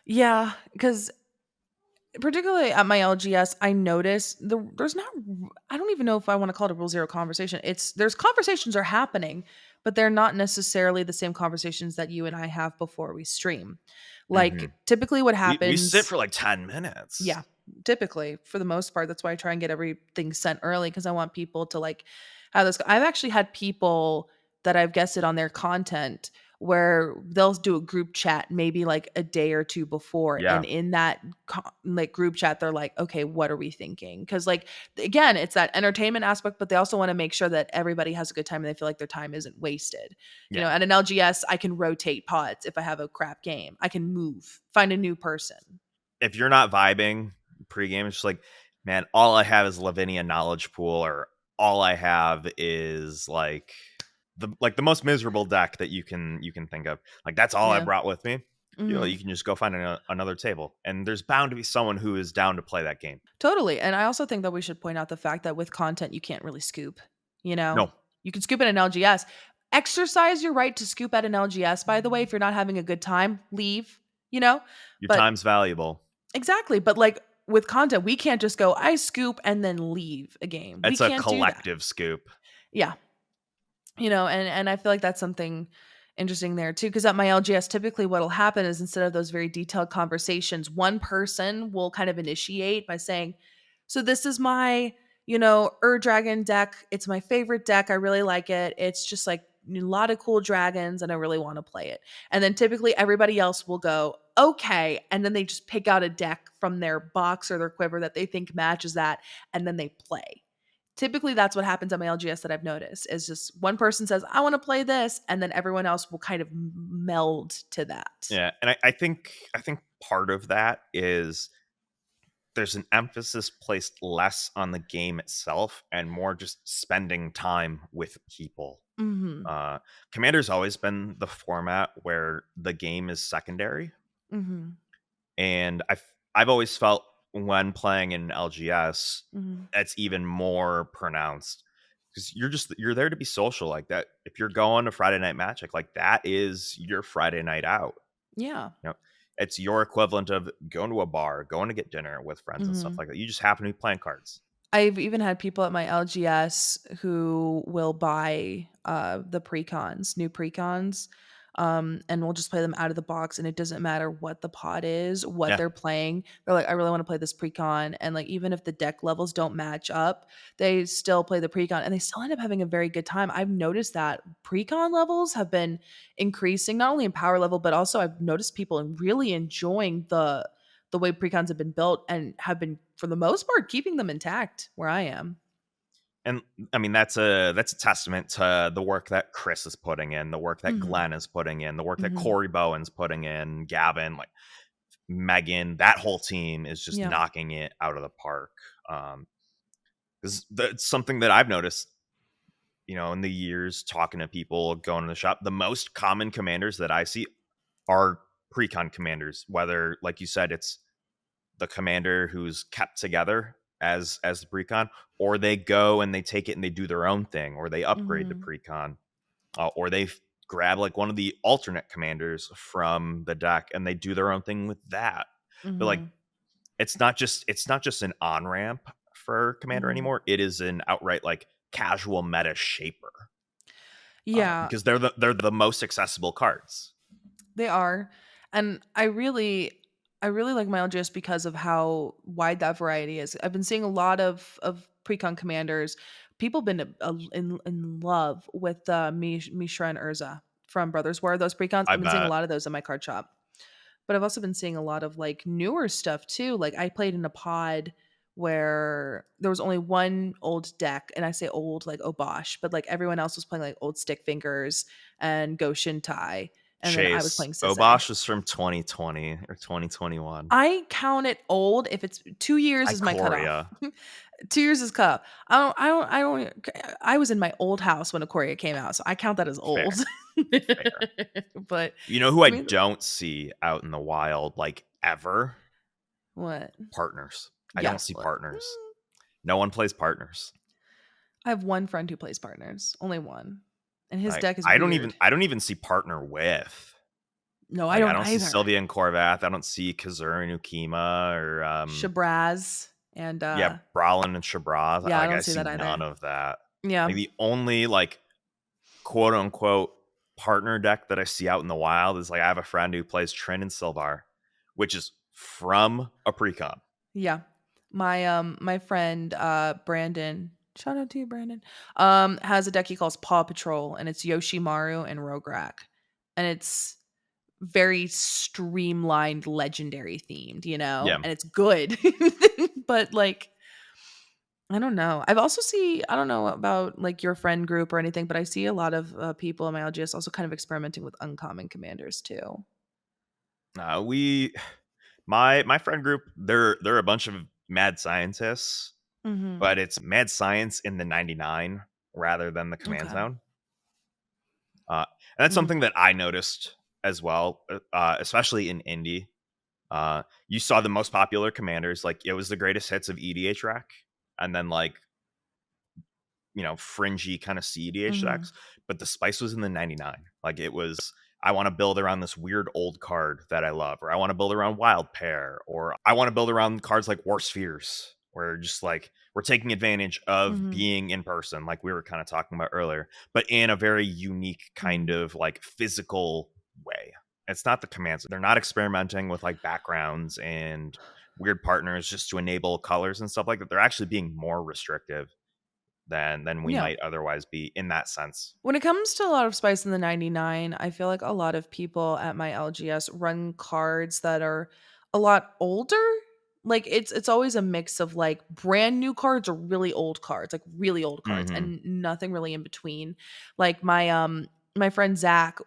[SPEAKER 2] Yeah, because particularly at my LGS, I notice there's not. I don't even know if I want to call it a rule zero conversation. There's conversations are happening, but they're not necessarily the same conversations that you and I have before we stream. Like,
[SPEAKER 1] Mhm.
[SPEAKER 2] typically, what
[SPEAKER 1] We sit
[SPEAKER 2] happens.
[SPEAKER 1] for, like, 10 minutes.
[SPEAKER 2] Yeah, typically, for the most part, that's why I try and get everything sent early because I want people to, like, have this. I've actually had people that I've guested on their content where they'll do a group chat maybe like a day or two before, and
[SPEAKER 1] Yeah.
[SPEAKER 2] in that like group chat, they're like, okay, what are we thinking? Because, like, again, it's that entertainment aspect, but they also want to make sure that everybody has a good time and they feel like their time isn't wasted.
[SPEAKER 1] Yeah.
[SPEAKER 2] At an LGS, I can rotate pods if I have a crap game. I can move, find a new person.
[SPEAKER 1] If you're not vibing pregame, it's just like, man, all I have is Lavinia knowledge pool, or all I have is the most miserable deck that you can think of. Like, that's all I
[SPEAKER 2] Yeah.
[SPEAKER 1] brought with me.
[SPEAKER 2] Mhm.
[SPEAKER 1] You can just go find another table, and there's bound to be someone who is down to play that game.
[SPEAKER 2] Totally. And I also think that we should point out the fact that with content, you can't really scoop. You know,
[SPEAKER 1] No,
[SPEAKER 2] you can scoop at an LGS. Exercise your right to scoop at an LGS, by the way. If you're not having a good time, leave, you know?
[SPEAKER 1] your
[SPEAKER 2] But
[SPEAKER 1] time's valuable.
[SPEAKER 2] exactly. But, like, with content, we can't just go, I scoop and then leave a game. We
[SPEAKER 1] It's a
[SPEAKER 2] can't do that.
[SPEAKER 1] collective scoop.
[SPEAKER 2] Yeah. And I feel like that's something interesting there too. Because at my LGS, typically what'll happen is instead of those very detailed conversations, one person will kind of initiate by saying, "So this is my, Dragon deck. It's my favorite deck. I really like it. It's just like a lot of cool dragons, and I really want to play it." And then typically everybody else will go, "Okay," and then they just pick out a deck from their box or their quiver that they think matches that, and then they play. Typically, that's what happens at my LGS that I've noticed is just one person says, "I want to play this," and then everyone else will kind of meld to that.
[SPEAKER 1] Yeah, and I think part of that is there's an emphasis placed less on the game itself and more just spending time with people.
[SPEAKER 2] Mhm.
[SPEAKER 1] Uh, Commander's always been the format where the game is secondary,
[SPEAKER 2] Mhm.
[SPEAKER 1] and I've always felt when playing in LGS,
[SPEAKER 2] Mhm.
[SPEAKER 1] that's even more pronounced because you're there to be social like that. If you're going to Friday Night Magic, like that is your Friday night out.
[SPEAKER 2] Yeah.
[SPEAKER 1] You know, it's your equivalent of going to a bar, going to get dinner with friends and stuff
[SPEAKER 2] Mhm.
[SPEAKER 1] like that. You just happen to be playing cards.
[SPEAKER 2] I've even had people at my LGS who will buy the precons, new precons, and we'll just play them out of the box, and it doesn't matter what the pod is, what
[SPEAKER 1] Yeah,
[SPEAKER 2] they're playing. They're like, I really want to play this precon, and, like, even if the deck levels don't match up, they still play the precon, and they still end up having a very good time. I've noticed that precon levels have been increasing, not only in power level, but also I've noticed people really enjoying the way precons have been built and have been, for the most part, keeping them intact where I am.
[SPEAKER 1] and I mean that's a testament to the work that Chris is putting in, the work that
[SPEAKER 2] Mhm.
[SPEAKER 1] Glenn is putting in, the work that
[SPEAKER 2] Mhm.
[SPEAKER 1] Corey Bowen's putting in, Gavin, like Megan, that whole team is just
[SPEAKER 2] Yeah.
[SPEAKER 1] knocking it out of the park. Because that's something that I've noticed, in the years talking to people, going to the shop. The most common commanders that I see are pre-con commanders. Whether, like you said, it's the commander who's kept together as the pre-con, or they go and they take it and they do their own thing, or they upgrade the
[SPEAKER 2] Mhm.
[SPEAKER 1] pre-con, or they grab like one of the alternate commanders from the deck and they do their own thing with that. But like
[SPEAKER 2] Mhm.
[SPEAKER 1] it's not just an on ramp for commander
[SPEAKER 2] Mhm.
[SPEAKER 1] anymore. It is an outright like casual meta shaper,
[SPEAKER 2] Yeah,
[SPEAKER 1] because they're the most accessible cards.
[SPEAKER 2] they are. And I really like Mile just because of how wide that variety is. I've been seeing a lot of precon commanders. People been in love with Mishra and Urza from Brothers War. Those precons.
[SPEAKER 1] I
[SPEAKER 2] I've been seeing a
[SPEAKER 1] bet.
[SPEAKER 2] lot of those in my card shop. but I've also been seeing a lot of like newer stuff too. Like I played in a pod where there was only one old deck, and I say old like Obosh, but like everyone else was playing like old Stick Fingers and Go Shintai, and then I was
[SPEAKER 1] Chase,
[SPEAKER 2] playing Sisay.
[SPEAKER 1] Obosh is from 2020 or 2021.
[SPEAKER 2] I count it old if it's 2 years is my cutoff.
[SPEAKER 1] Ikoria.
[SPEAKER 2] 2 years is cutoff. I was in my old house when Ikoria came out, so I count that as old.
[SPEAKER 1] Fair, fair.
[SPEAKER 2] But,
[SPEAKER 1] You know who
[SPEAKER 2] I
[SPEAKER 1] I
[SPEAKER 2] mean
[SPEAKER 1] don't see out in the wild, like, ever?
[SPEAKER 2] what?
[SPEAKER 1] Partners. I
[SPEAKER 2] Yeah,
[SPEAKER 1] don't see
[SPEAKER 2] what?
[SPEAKER 1] partners. No one plays partners.
[SPEAKER 2] I have one friend who plays Partners, only one, and his
[SPEAKER 1] Like,
[SPEAKER 2] deck is
[SPEAKER 1] I don't
[SPEAKER 2] weird.
[SPEAKER 1] even I don't even see partner with.
[SPEAKER 2] No, I
[SPEAKER 1] Like, I
[SPEAKER 2] don't
[SPEAKER 1] don't see
[SPEAKER 2] either.
[SPEAKER 1] Sylvia and Corvath. I don't see Kazur and Ukima or,
[SPEAKER 2] Shabraz and,
[SPEAKER 1] yeah, Brolin and Shabraz.
[SPEAKER 2] yeah, I
[SPEAKER 1] Like,
[SPEAKER 2] don't
[SPEAKER 1] I
[SPEAKER 2] see
[SPEAKER 1] see
[SPEAKER 2] that
[SPEAKER 1] none
[SPEAKER 2] either.
[SPEAKER 1] of that.
[SPEAKER 2] Yeah.
[SPEAKER 1] Like, the only, like, quote unquote partner deck that I see out in the wild is like I have a friend who plays Trin and Sylvar, which is from a precon.
[SPEAKER 2] Yeah. My friend Brandon, shout out to you Brandon, has a deck he calls Paw Patrol, and it's Yoshimaru and Rograk. And it's very streamlined legendary themed, you know?
[SPEAKER 1] Yeah.
[SPEAKER 2] And it's good. But like I don't know. I don't know about like your friend group or anything, but I see a lot of people in my LGS also kind of experimenting with uncommon commanders too.
[SPEAKER 1] We my friend group, they're a bunch of mad scientists,
[SPEAKER 2] Mhm.
[SPEAKER 1] but it's mad science in the 99 rather than the command
[SPEAKER 2] Okay.
[SPEAKER 1] zone. And that's
[SPEAKER 2] Mhm.
[SPEAKER 1] something that I noticed as well, especially in indie. You saw the most popular commanders, like it was the greatest hits of EDH rack, and then like fringy kind of CEDH
[SPEAKER 2] Mhm.
[SPEAKER 1] decks, but the spice was in the 99. Like it was, I want to build around this weird old card that I love, or I want to build around Wild Pair, or I want to build around cards like War Spheres, where just like we're taking advantage of
[SPEAKER 2] Mhm.
[SPEAKER 1] being in person, like we were kind of talking about earlier, but in a very unique kind
[SPEAKER 2] Mhm.
[SPEAKER 1] of like physical way. It's not the commands. They're not experimenting with like backgrounds and weird partners just to enable colors and stuff like that. They're actually being more restrictive than we
[SPEAKER 2] Yeah.
[SPEAKER 1] might otherwise be in that sense.
[SPEAKER 2] When it comes to a lot of spice in the 99, I feel like a lot of people at my LGS run cards that are a lot older. Like it's always a mix of like brand new cards or really old cards, like really old cards
[SPEAKER 1] Mhm.
[SPEAKER 2] and nothing really in between. Like my friend Zach,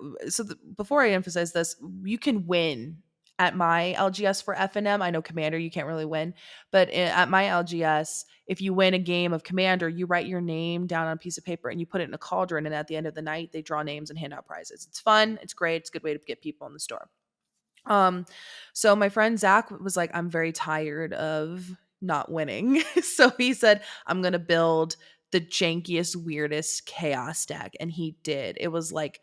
[SPEAKER 2] before I emphasize this, you can win at my LGS for FNM. I know Commander you can't really win, but at my LGS if you win a game of Commander, you write your name down on a piece of paper and you put it in a cauldron. And at the end of the night, they draw names and hand out prizes. It's fun. It's great. It's a good way to get people in the store. Um, so my friend Zach was like, I'm very tired of not winning. So he said, I'm gonna build the jankiest, weirdest chaos deck. And he did. It was like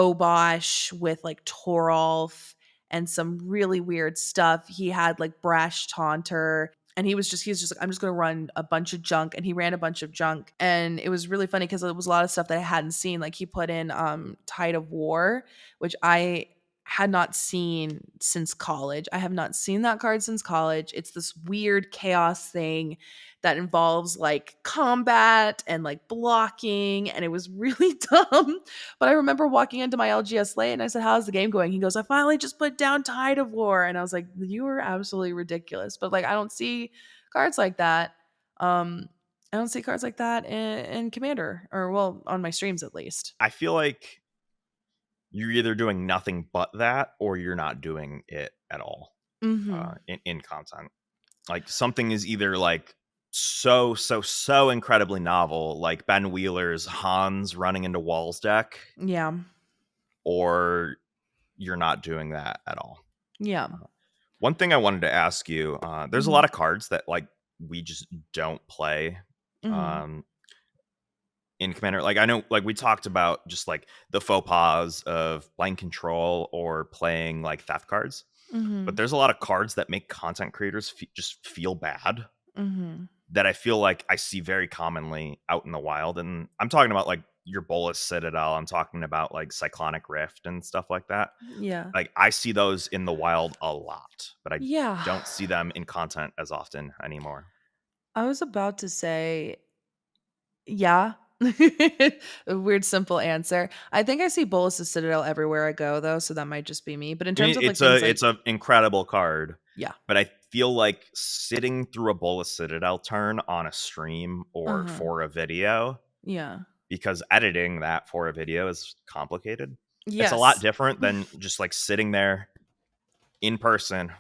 [SPEAKER 2] Obosh with like Toralf and some really weird stuff. He had like Brash Taunter. And he was just like, I'm just gonna run a bunch of junk. And he ran a bunch of junk. And it was really funny because it was a lot of stuff that I hadn't seen. Like he put in Tide of War, which I had not seen since college. I have not seen that card since college. It's this weird chaos thing that involves like combat and like blocking, and it was really dumb. But I remember walking into my LGS late and I said, "How's the game going?" He goes, "I finally just put down Tide of War." And I was like, "You are absolutely ridiculous." But like I don't see cards like that. I don't see cards like that in Commander, or well, on my streams at least.
[SPEAKER 1] I feel like you're either doing nothing but that or you're not doing it at all
[SPEAKER 2] Mhm.
[SPEAKER 1] in content. Like something is either like so incredibly novel, like Ben Wheeler's Hans running into walls deck,
[SPEAKER 2] Yeah.
[SPEAKER 1] or you're not doing that at all.
[SPEAKER 2] Yeah.
[SPEAKER 1] One thing I wanted to ask you, there's a lot
[SPEAKER 2] Mhm.
[SPEAKER 1] of cards that like we just don't play.
[SPEAKER 2] Mhm.
[SPEAKER 1] Um, in Commander. Like I know, like we talked about just like the faux pas of blind control or playing like theft cards, but
[SPEAKER 2] Mhm.
[SPEAKER 1] there's a lot of cards that make content creators just feel bad
[SPEAKER 2] Mhm.
[SPEAKER 1] that I feel like I see very commonly out in the wild. And I'm talking about like your Bolus Citadel. I'm talking about like Cyclonic Rift and stuff like that.
[SPEAKER 2] Yeah.
[SPEAKER 1] Like I see those in the wild a lot, but I
[SPEAKER 2] Yeah.
[SPEAKER 1] don't see them in content as often anymore.
[SPEAKER 2] I was about to say, yeah. A weird simple answer. I think I see Bolus's Citadel everywhere I go though, so that might just be me. But in
[SPEAKER 1] I
[SPEAKER 2] terms
[SPEAKER 1] mean,
[SPEAKER 2] of like things like
[SPEAKER 1] it's a incredible card,
[SPEAKER 2] yeah.
[SPEAKER 1] but I feel like sitting through a Bola Citadel turn on a stream or
[SPEAKER 2] Uh-huh.
[SPEAKER 1] for a video,
[SPEAKER 2] Yeah.
[SPEAKER 1] because editing that for a video is complicated. It's a lot
[SPEAKER 2] Yes.
[SPEAKER 1] different than just like sitting there in person,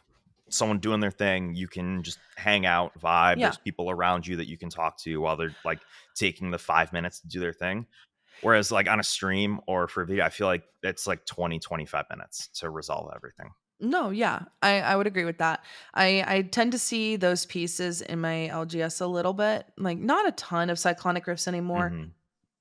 [SPEAKER 1] someone doing their thing. You can just hang out, vibe.
[SPEAKER 2] Yeah.
[SPEAKER 1] There's people around you that you can talk to while they're like taking the 5 minutes to do their thing. Whereas like on a stream or for a video, I feel like it's like 20-25 minutes to resolve everything.
[SPEAKER 2] No, yeah. I would agree with that. I tend to see those pieces in my LGS a little bit. Like not a ton of cyclonic rifts anymore.
[SPEAKER 1] Hmm.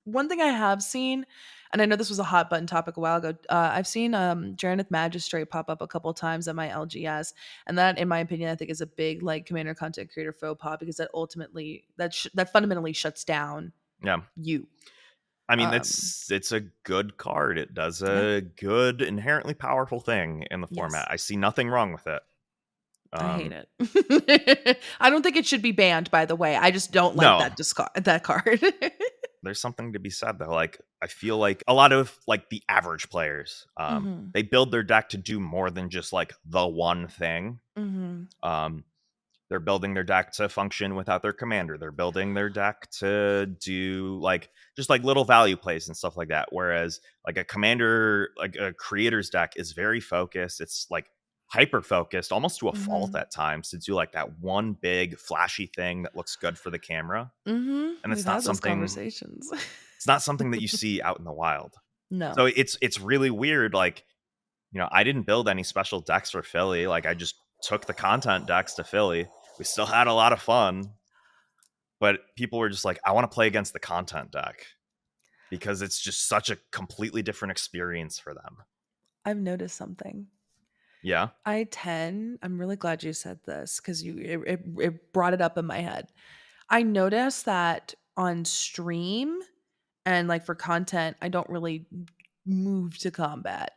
[SPEAKER 2] One thing I have seen, and I know this was a hot button topic a while ago, I've seen Jarneth Magistrate pop up a couple times at my LGS, and that, in my opinion, I think is a big like commander content creator faux pas because that ultimately that fundamentally shuts down
[SPEAKER 1] Yeah.
[SPEAKER 2] you.
[SPEAKER 1] I mean,
[SPEAKER 2] Um,
[SPEAKER 1] it's a good card. It does
[SPEAKER 2] yeah,
[SPEAKER 1] a good, inherently powerful thing in the format.
[SPEAKER 2] yes,
[SPEAKER 1] I see nothing wrong with it.
[SPEAKER 2] I hate
[SPEAKER 1] Um,
[SPEAKER 2] it. I don't think it should be banned. By the way, I just don't like
[SPEAKER 1] no,
[SPEAKER 2] that card.
[SPEAKER 1] there's something to be said though. Like, I feel like a lot of like the average players,
[SPEAKER 2] Hmm.
[SPEAKER 1] they build their deck to do more than just like the one thing.
[SPEAKER 2] Hmm.
[SPEAKER 1] Um, they're building their deck to function without their commander. They're building their deck to do like just like little value plays and stuff like that. Whereas like a commander, like a creator's deck is very focused. It's like hyper focused, almost to a fault
[SPEAKER 2] Hmm.
[SPEAKER 1] at times, to do like that one big flashy thing that looks good for the camera.
[SPEAKER 2] Hmm.
[SPEAKER 1] And
[SPEAKER 2] We've had those conversations.
[SPEAKER 1] it's not something that you see out in the wild.
[SPEAKER 2] No.
[SPEAKER 1] So it's really weird. Like, I didn't build any special decks for Philly. Like I just took the content decks to Philly. We still had a lot of fun, but people were just like, I want to play against the content deck because it's just such a completely different experience for them.
[SPEAKER 2] I've noticed something.
[SPEAKER 1] Yeah.
[SPEAKER 2] I'm really glad you said this because it brought it up in my head. I noticed that on stream and like for content, I don't really move to combat.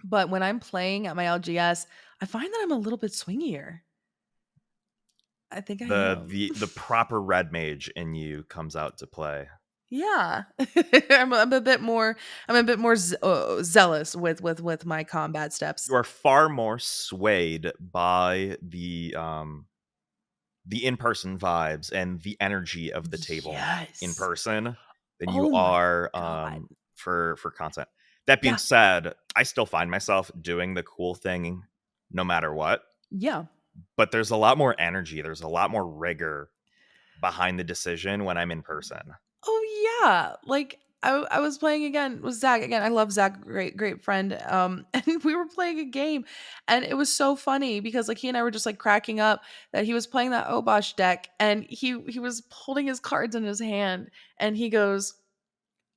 [SPEAKER 2] But when I'm playing at my LGS, I find that I'm a little bit swingier. I think I
[SPEAKER 1] The
[SPEAKER 2] am.
[SPEAKER 1] the the proper red mage in you comes out to play.
[SPEAKER 2] Yeah. I'm a bit more zealous with my combat
[SPEAKER 1] You
[SPEAKER 2] steps.
[SPEAKER 1] are far more swayed by the in-person vibes and the energy of the table in
[SPEAKER 2] Yes.
[SPEAKER 1] person than you
[SPEAKER 2] Oh my
[SPEAKER 1] are
[SPEAKER 2] god.
[SPEAKER 1] for content. That being
[SPEAKER 2] Yeah.
[SPEAKER 1] said, I still find myself doing the cool thing no matter what,
[SPEAKER 2] Yeah.
[SPEAKER 1] but there's a lot more energy, there's a lot more rigor behind the decision when I'm in person.
[SPEAKER 2] Oh yeah. Like I was playing again with Zach again. I love Zach, great friend. And we were playing a game, and it was so funny because like he and I were just like cracking up that he was playing that Obosh deck, and he was holding his cards in his hand, and he goes,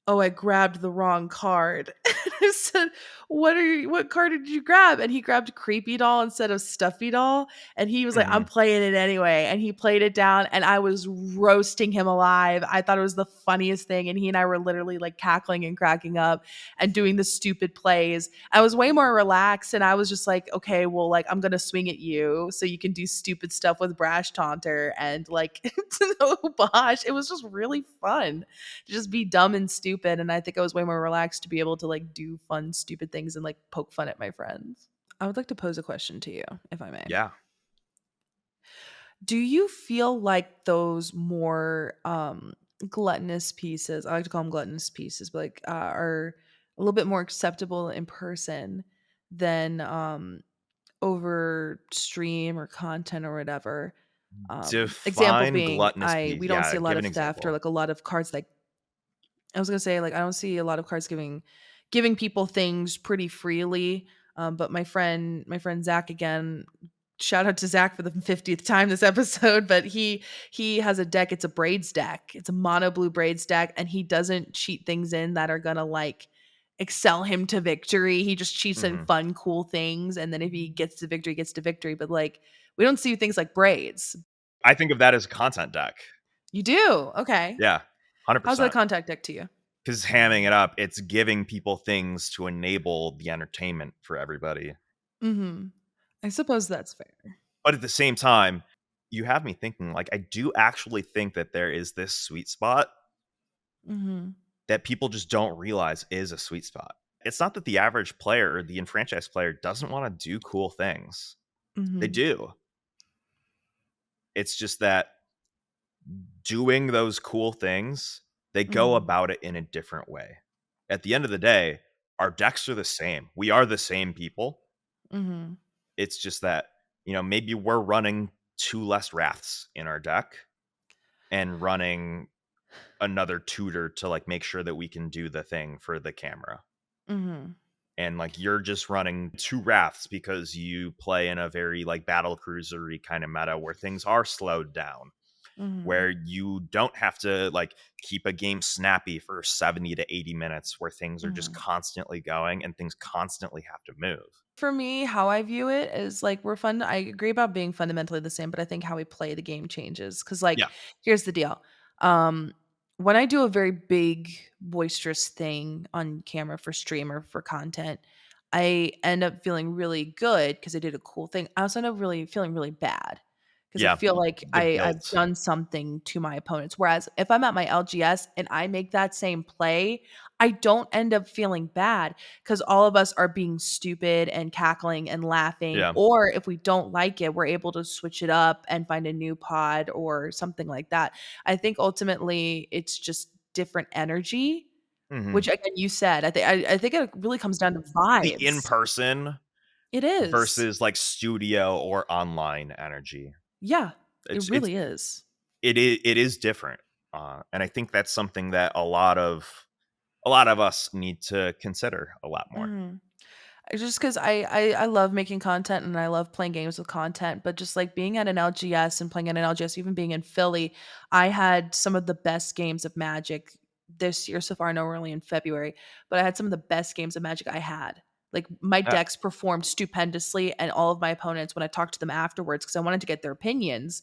[SPEAKER 2] "Oh, I grabbed the wrong card." And I said, what card did you grab?" And he grabbed Creepy Doll instead of Stuffy Doll. And he was like, "I'm
[SPEAKER 1] Mhm.
[SPEAKER 2] playing it anyway." And he played it down, and I was roasting him alive. I thought it was the funniest thing. And he and I were literally like cackling and cracking up and doing the stupid plays. I was way more relaxed, and I was just like, okay, well, like I'm gonna swing at you so you can do stupid stuff with Brash Taunter and like oh gosh, it was just really fun to just be dumb and stupid. And I think I was way more relaxed to be able to like do fun, stupid things and like poke fun at my friends. I would like to pose a question to you, if I may.
[SPEAKER 1] Yeah.
[SPEAKER 2] Do you feel like those more gluttonous pieces, I like to call them gluttonous pieces, but like are a little bit more acceptable in person than over stream or content or whatever? Example
[SPEAKER 1] Define
[SPEAKER 2] being,
[SPEAKER 1] gluttonous
[SPEAKER 2] I
[SPEAKER 1] piece.
[SPEAKER 2] we don't see
[SPEAKER 1] Yeah,
[SPEAKER 2] a lot
[SPEAKER 1] give
[SPEAKER 2] of
[SPEAKER 1] an
[SPEAKER 2] theft or
[SPEAKER 1] example.
[SPEAKER 2] like a lot of cards like I was gonna say, like, I don't see a lot of cards giving people things pretty freely. But my friend Zach again, shout out to Zach for the 50th time this episode, but he has a deck, it's a braids deck. It's a mono blue braids deck, and he doesn't cheat things in that are gonna like excel him to victory. He just cheats in
[SPEAKER 1] Hmm.
[SPEAKER 2] fun, cool things, and then if he gets to victory, gets to victory. But like we don't see things like braids.
[SPEAKER 1] I think of that as a content deck.
[SPEAKER 2] You do? Okay.
[SPEAKER 1] Yeah,
[SPEAKER 2] How's that
[SPEAKER 1] 100%.
[SPEAKER 2] contact deck to you?
[SPEAKER 1] Because hamming it up, it's giving people things to enable the entertainment for everybody.
[SPEAKER 2] Mm-hmm. I suppose that's fair.
[SPEAKER 1] But at the same time, you have me thinking, like, I do actually think that there is this sweet spot
[SPEAKER 2] Mhm.
[SPEAKER 1] that people just don't realize is a sweet spot. It's not that the average player or the enfranchised player doesn't wanna do cool things. They
[SPEAKER 2] Mhm.
[SPEAKER 1] do. It's just that doing those cool things, they go
[SPEAKER 2] Mhm.
[SPEAKER 1] about it in a different way. At the end of the day, our decks are the same. We are the same people.
[SPEAKER 2] Mhm.
[SPEAKER 1] It's just that, maybe we're running 2 less wraths in our deck and running another tutor to, like, make sure that we can do the thing for the camera.
[SPEAKER 2] Mhm.
[SPEAKER 1] And, like, you're just running 2 wraths because you play in a very, like, battle cruisery kind of meta where things are slowed down,
[SPEAKER 2] Mhm.
[SPEAKER 1] where you don't have to, like, keep a game snappy for 70 to 80 minutes, where things are just
[SPEAKER 2] Mhm.
[SPEAKER 1] constantly going and things constantly have to move.
[SPEAKER 2] For me, how I view it is like I agree about being fundamentally the same, but I think how we play the game changes. Cause like,
[SPEAKER 1] Yeah.
[SPEAKER 2] here's the deal. Um, when I do a very big, boisterous thing on camera for stream or for content, I end up feeling really good because I did a cool thing. I also end up really feeling really bad because I
[SPEAKER 1] Yeah.
[SPEAKER 2] feel like
[SPEAKER 1] The
[SPEAKER 2] I've
[SPEAKER 1] guilt.
[SPEAKER 2] done something to my opponents. Whereas if I'm at my LGS and I make that same play, I don't end up feeling bad because all of us are being stupid and cackling and laughing.
[SPEAKER 1] Yeah.
[SPEAKER 2] Or if we don't like it, we're able to switch it up and find a new pod or something like that. I think ultimately it's just different energy,
[SPEAKER 1] Mhm.
[SPEAKER 2] which again you said. I think it really comes down to
[SPEAKER 1] The
[SPEAKER 2] vibes.
[SPEAKER 1] in-person
[SPEAKER 2] It is.
[SPEAKER 1] versus, like, studio or online energy.
[SPEAKER 2] Yeah, it
[SPEAKER 1] It's
[SPEAKER 2] really is.
[SPEAKER 1] it is different, and I think that's something that a lot of us need to consider a lot more.
[SPEAKER 2] Mhm. Just because I love making content and I love playing games with content, but just like being at an LGS and playing at an LGS, even being in Philly, I had some of the best games of Magic this year so far. I know we're only in February, but I had some of the best games of Magic I had. Like my
[SPEAKER 1] Yeah,
[SPEAKER 2] decks performed stupendously, and all of my opponents, when I talked to them afterwards, because I wanted to get their opinions,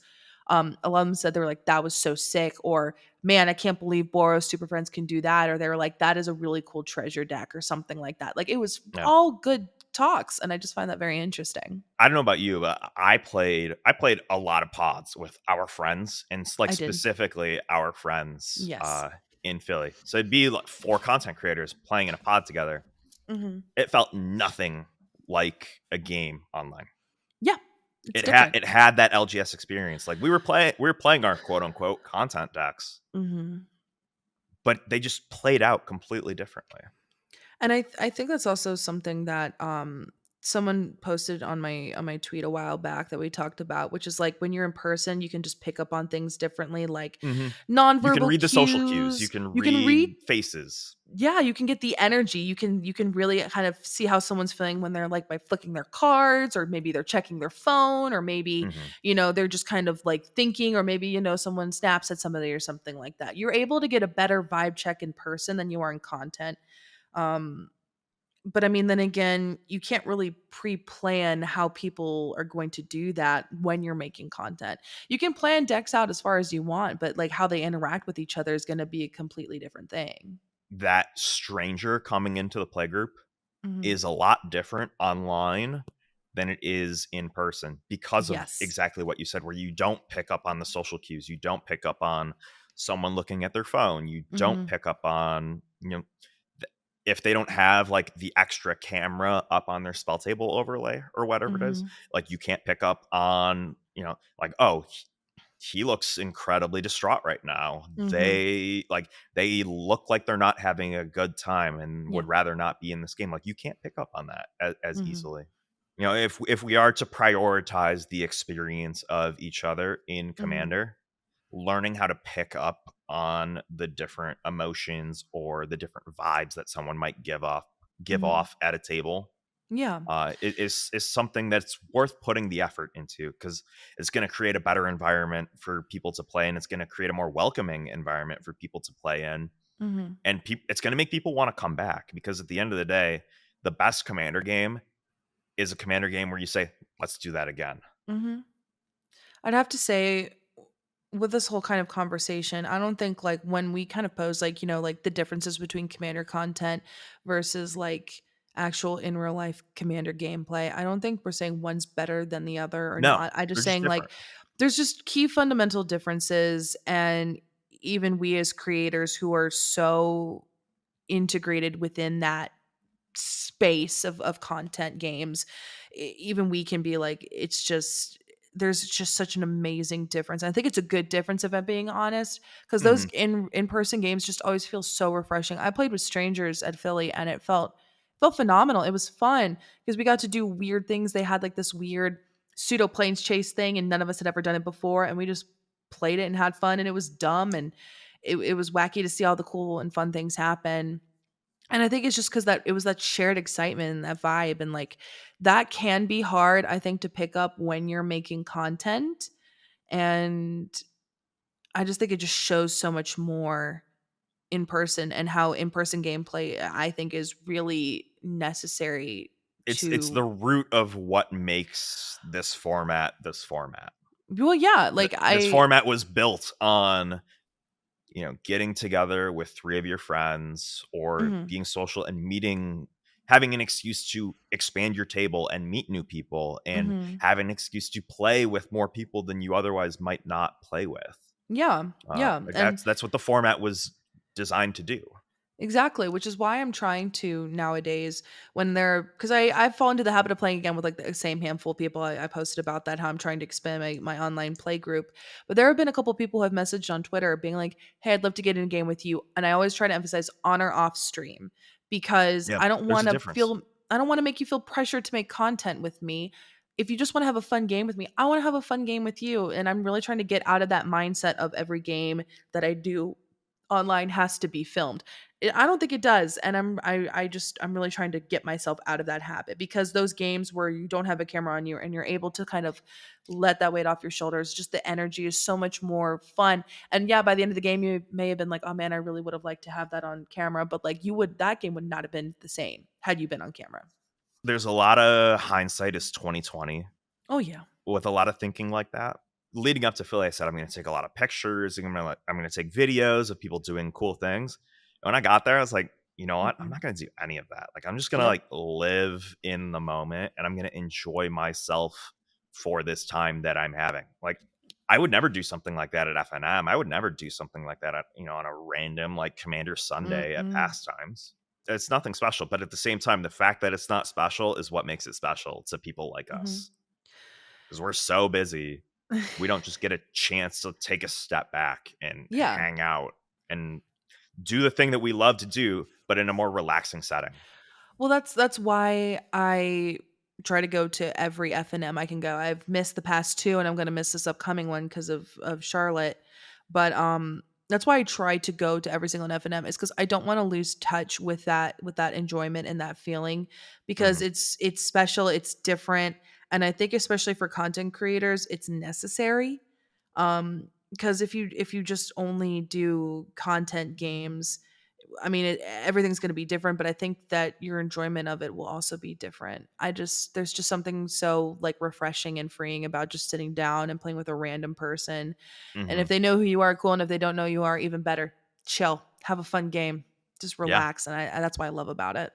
[SPEAKER 2] a lot of them said they were like, "That was so sick," or "Man, I can't believe Boros Super Friends can do that," or they were like, "That is a really cool treasure deck," or something like that. Like it was
[SPEAKER 1] yeah.
[SPEAKER 2] all good talks, and I just find that very interesting.
[SPEAKER 1] I don't know about you, but I played a lot of pods with our friends and like
[SPEAKER 2] I did.
[SPEAKER 1] specifically our friends
[SPEAKER 2] Yes.
[SPEAKER 1] in Philly. So it'd be like 4 content creators playing in a pod together.
[SPEAKER 2] Mhm.
[SPEAKER 1] It felt nothing like a game online.
[SPEAKER 2] Yeah, it's
[SPEAKER 1] It had
[SPEAKER 2] different.
[SPEAKER 1] it had that LGS experience. Like we were playing our quote unquote content decks,
[SPEAKER 2] Mhm.
[SPEAKER 1] but they just played out completely differently.
[SPEAKER 2] And I think that's also something that someone posted on my tweet a while back that we talked about, which is like when you're in person, you can just pick up on things differently, like
[SPEAKER 1] Mhm. You can
[SPEAKER 2] nonverbal
[SPEAKER 1] read the social cues. You
[SPEAKER 2] cues.
[SPEAKER 1] can
[SPEAKER 2] You can read
[SPEAKER 1] read faces.
[SPEAKER 2] yeah, you can get the energy. You can really kind of see how someone's feeling when they're like by flicking their cards, or maybe they're checking their phone, or maybe,
[SPEAKER 1] Mhm.
[SPEAKER 2] they're just kind of like thinking, or maybe, someone snaps at somebody or something like that. You're able to get a better vibe check in person than you are in content. Um but I mean, then again, you can't really pre-plan how people are going to do that when you're making content. You can plan decks out as far as you want, but like how they interact with each other is going to be a completely different thing.
[SPEAKER 1] That stranger coming into the playgroup
[SPEAKER 2] Mhm.
[SPEAKER 1] is a lot different online than it is in person because of
[SPEAKER 2] Yes.
[SPEAKER 1] exactly what you said, where you don't pick up on the social cues. You don't pick up on someone looking at their phone. You don't
[SPEAKER 2] Mhm.
[SPEAKER 1] pick up on, if they don't have like the extra camera up on their spell table overlay or whatever it is,
[SPEAKER 2] Mhm.
[SPEAKER 1] like you can't pick up on, like, oh, he looks incredibly distraught right now.
[SPEAKER 2] Mhm.
[SPEAKER 1] They look like they're not having a good time and
[SPEAKER 2] Yeah.
[SPEAKER 1] would rather not be in this game. Like you can't pick up on that as
[SPEAKER 2] Mhm.
[SPEAKER 1] easily. If we are to prioritize the experience of each other in
[SPEAKER 2] Mhm.
[SPEAKER 1] Commander, learning how to pick up on the different emotions or the different vibes that someone might give
[SPEAKER 2] Mhm.
[SPEAKER 1] off at a table
[SPEAKER 2] Yeah.
[SPEAKER 1] is something that's worth putting the effort into, because it's going to create a better environment for people to play, and it's going to create a more welcoming environment for people to play in,
[SPEAKER 2] Mhm.
[SPEAKER 1] and it's going to make people want to come back, because at the end of the day, the best commander game is a commander game where you say, let's do that again.
[SPEAKER 2] Mhm. I'd have to say, with this whole kind of conversation, I don't think like when we kind of pose like, like the differences between commander content versus like actual in real life commander gameplay, I don't think we're saying one's better than the other or
[SPEAKER 1] No,
[SPEAKER 2] not. I
[SPEAKER 1] they're
[SPEAKER 2] just
[SPEAKER 1] just
[SPEAKER 2] saying
[SPEAKER 1] different.
[SPEAKER 2] like there's just key fundamental differences, and even we as creators who are so integrated within that space of content games, even we can be like, it's just, there's just such an amazing difference. I think it's a good difference, if I'm being honest, because those
[SPEAKER 1] Mhm.
[SPEAKER 2] in-person games just always feel so refreshing. I played with strangers at Philly and it felt phenomenal. It was fun because we got to do weird things. They had like this weird pseudo planes chase thing and none of us had ever done it before, and we just played it and had fun, and it was dumb, and it was wacky to see all the cool and fun things happen. And I think it's just because that it was that shared excitement and that vibe, and like that can be hard, I think, to pick up when you're making content. And I just think it just shows so much more in person, and how in person gameplay, I think, is really necessary
[SPEAKER 1] It's the
[SPEAKER 2] to.
[SPEAKER 1] root of what makes this format this format.
[SPEAKER 2] Well, yeah, like
[SPEAKER 1] This
[SPEAKER 2] I.
[SPEAKER 1] format was built on, getting together with 3 of your friends or
[SPEAKER 2] Mhm,
[SPEAKER 1] being social and meeting, having an excuse to expand your table and meet new people and
[SPEAKER 2] mhm.
[SPEAKER 1] have an excuse to play with more people than you otherwise might not play with.
[SPEAKER 2] Yeah, yeah,
[SPEAKER 1] Like
[SPEAKER 2] and
[SPEAKER 1] that's what the format was designed to do.
[SPEAKER 2] exactly, which is why I'm trying to nowadays, when they're, because I've fallen into the habit of playing again with like the same handful of people. I posted about that, how I'm trying to expand my online play group. But there have been a couple people who have messaged on Twitter being like, "Hey, I'd love to get in a game with you." And I always try to emphasize on or off stream, because
[SPEAKER 1] Yeah, there's a difference.
[SPEAKER 2] I don't want to make you feel pressure to make content with me. If you just want to have a fun game with me, I want to have a fun game with you. And I'm really trying to get out of that mindset of every game that I do online has to be filmed. I don't think it does, and I'm really trying to get myself out of that habit, because those games where you don't have a camera on you and you're able to kind of let that weight off your shoulders, just the energy is so much more fun. And yeah, by the end of the game, you may have been like, "Oh man, I really would have liked to have that on camera," but like that game would not have been the same had you been on camera.
[SPEAKER 1] There's a lot of hindsight is 2020
[SPEAKER 2] Oh yeah.
[SPEAKER 1] with a lot of thinking like that. Leading up to Philly, I said I'm going to take a lot of pictures. I'm going to take videos of people doing cool things. And when I got there, I was like, you know what? I'm
[SPEAKER 2] Hmm.
[SPEAKER 1] not going to do any of that. Like, I'm just going to
[SPEAKER 2] Yep.
[SPEAKER 1] like live in the moment, and I'm going to enjoy myself for this time that I'm having. Like, I would never do something like that at FNM. I would never do something like that at, on a random like Commander Sunday at
[SPEAKER 2] Mm-mm.
[SPEAKER 1] Pastimes. It's nothing special, but at the same time, the fact that it's not special is what makes it special to people like
[SPEAKER 2] Hmm.
[SPEAKER 1] us, because we're so busy. We don't just get a chance to take a step back and
[SPEAKER 2] Yeah.
[SPEAKER 1] hang out and do the thing that we love to do, but in a more relaxing setting.
[SPEAKER 2] Well, that's why I try to go to every F&M I can go. I've missed the past 2, and I'm gonna miss this upcoming one because of Charlotte. But that's why I try to go to every single F&M, is because I don't want to lose touch with that enjoyment and that feeling, because
[SPEAKER 1] Mhm,
[SPEAKER 2] it's special, it's different, and I think especially for content creators, it's necessary. Because if you just only do content games, I mean, everything's going to be different, but I think that your enjoyment of it will also be different. There's just something so like refreshing and freeing about just sitting down and playing with a random person. And if
[SPEAKER 1] mhm.
[SPEAKER 2] they know who you are, cool. And if they don't know you are, even better. Chill, have a fun game, just
[SPEAKER 1] Yeah.
[SPEAKER 2] relax. And that's what I love about it.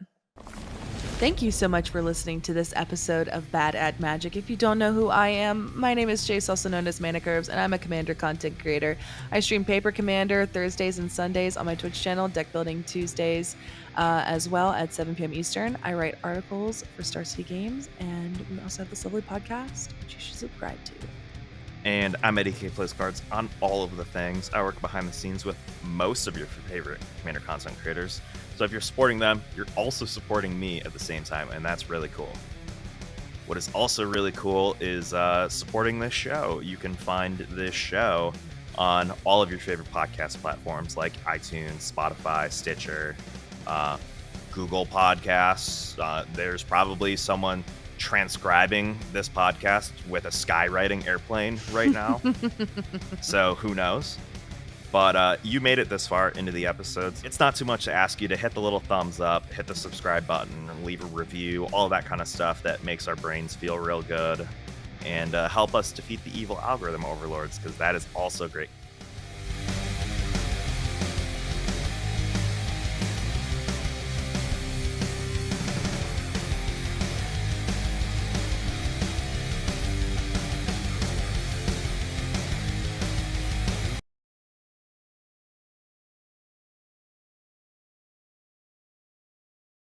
[SPEAKER 2] Thank you so much for listening to this episode of Bad at Magic. If you don't know who I am, my name is Jace, also known as Manicurves, and I'm a Commander content creator. I stream Paper Commander Thursdays and Sundays on my Twitch channel, Deck Building Tuesdays, as well at 7 p.m. Eastern. I write articles for Star City Games, and we also have this lovely podcast, which you should subscribe to.
[SPEAKER 1] And I'm Eddie K Plays Cards on all of the things. I work behind the scenes with most of your favorite Commander content creators. So if you're supporting them, you're also supporting me at the same time, and that's really cool. What is also really cool is supporting this show. You can find this show on all of your favorite podcast platforms like iTunes, Spotify, Stitcher, uh, Google Podcasts. There's probably someone transcribing this podcast with a skywriting airplane right now. So who knows? But you made it this far into the episodes. It's not too much to ask you to hit the little thumbs up, hit the subscribe button, leave a review, all that kind of stuff that makes our brains feel real good, and help us defeat the evil algorithm overlords, because that is also great.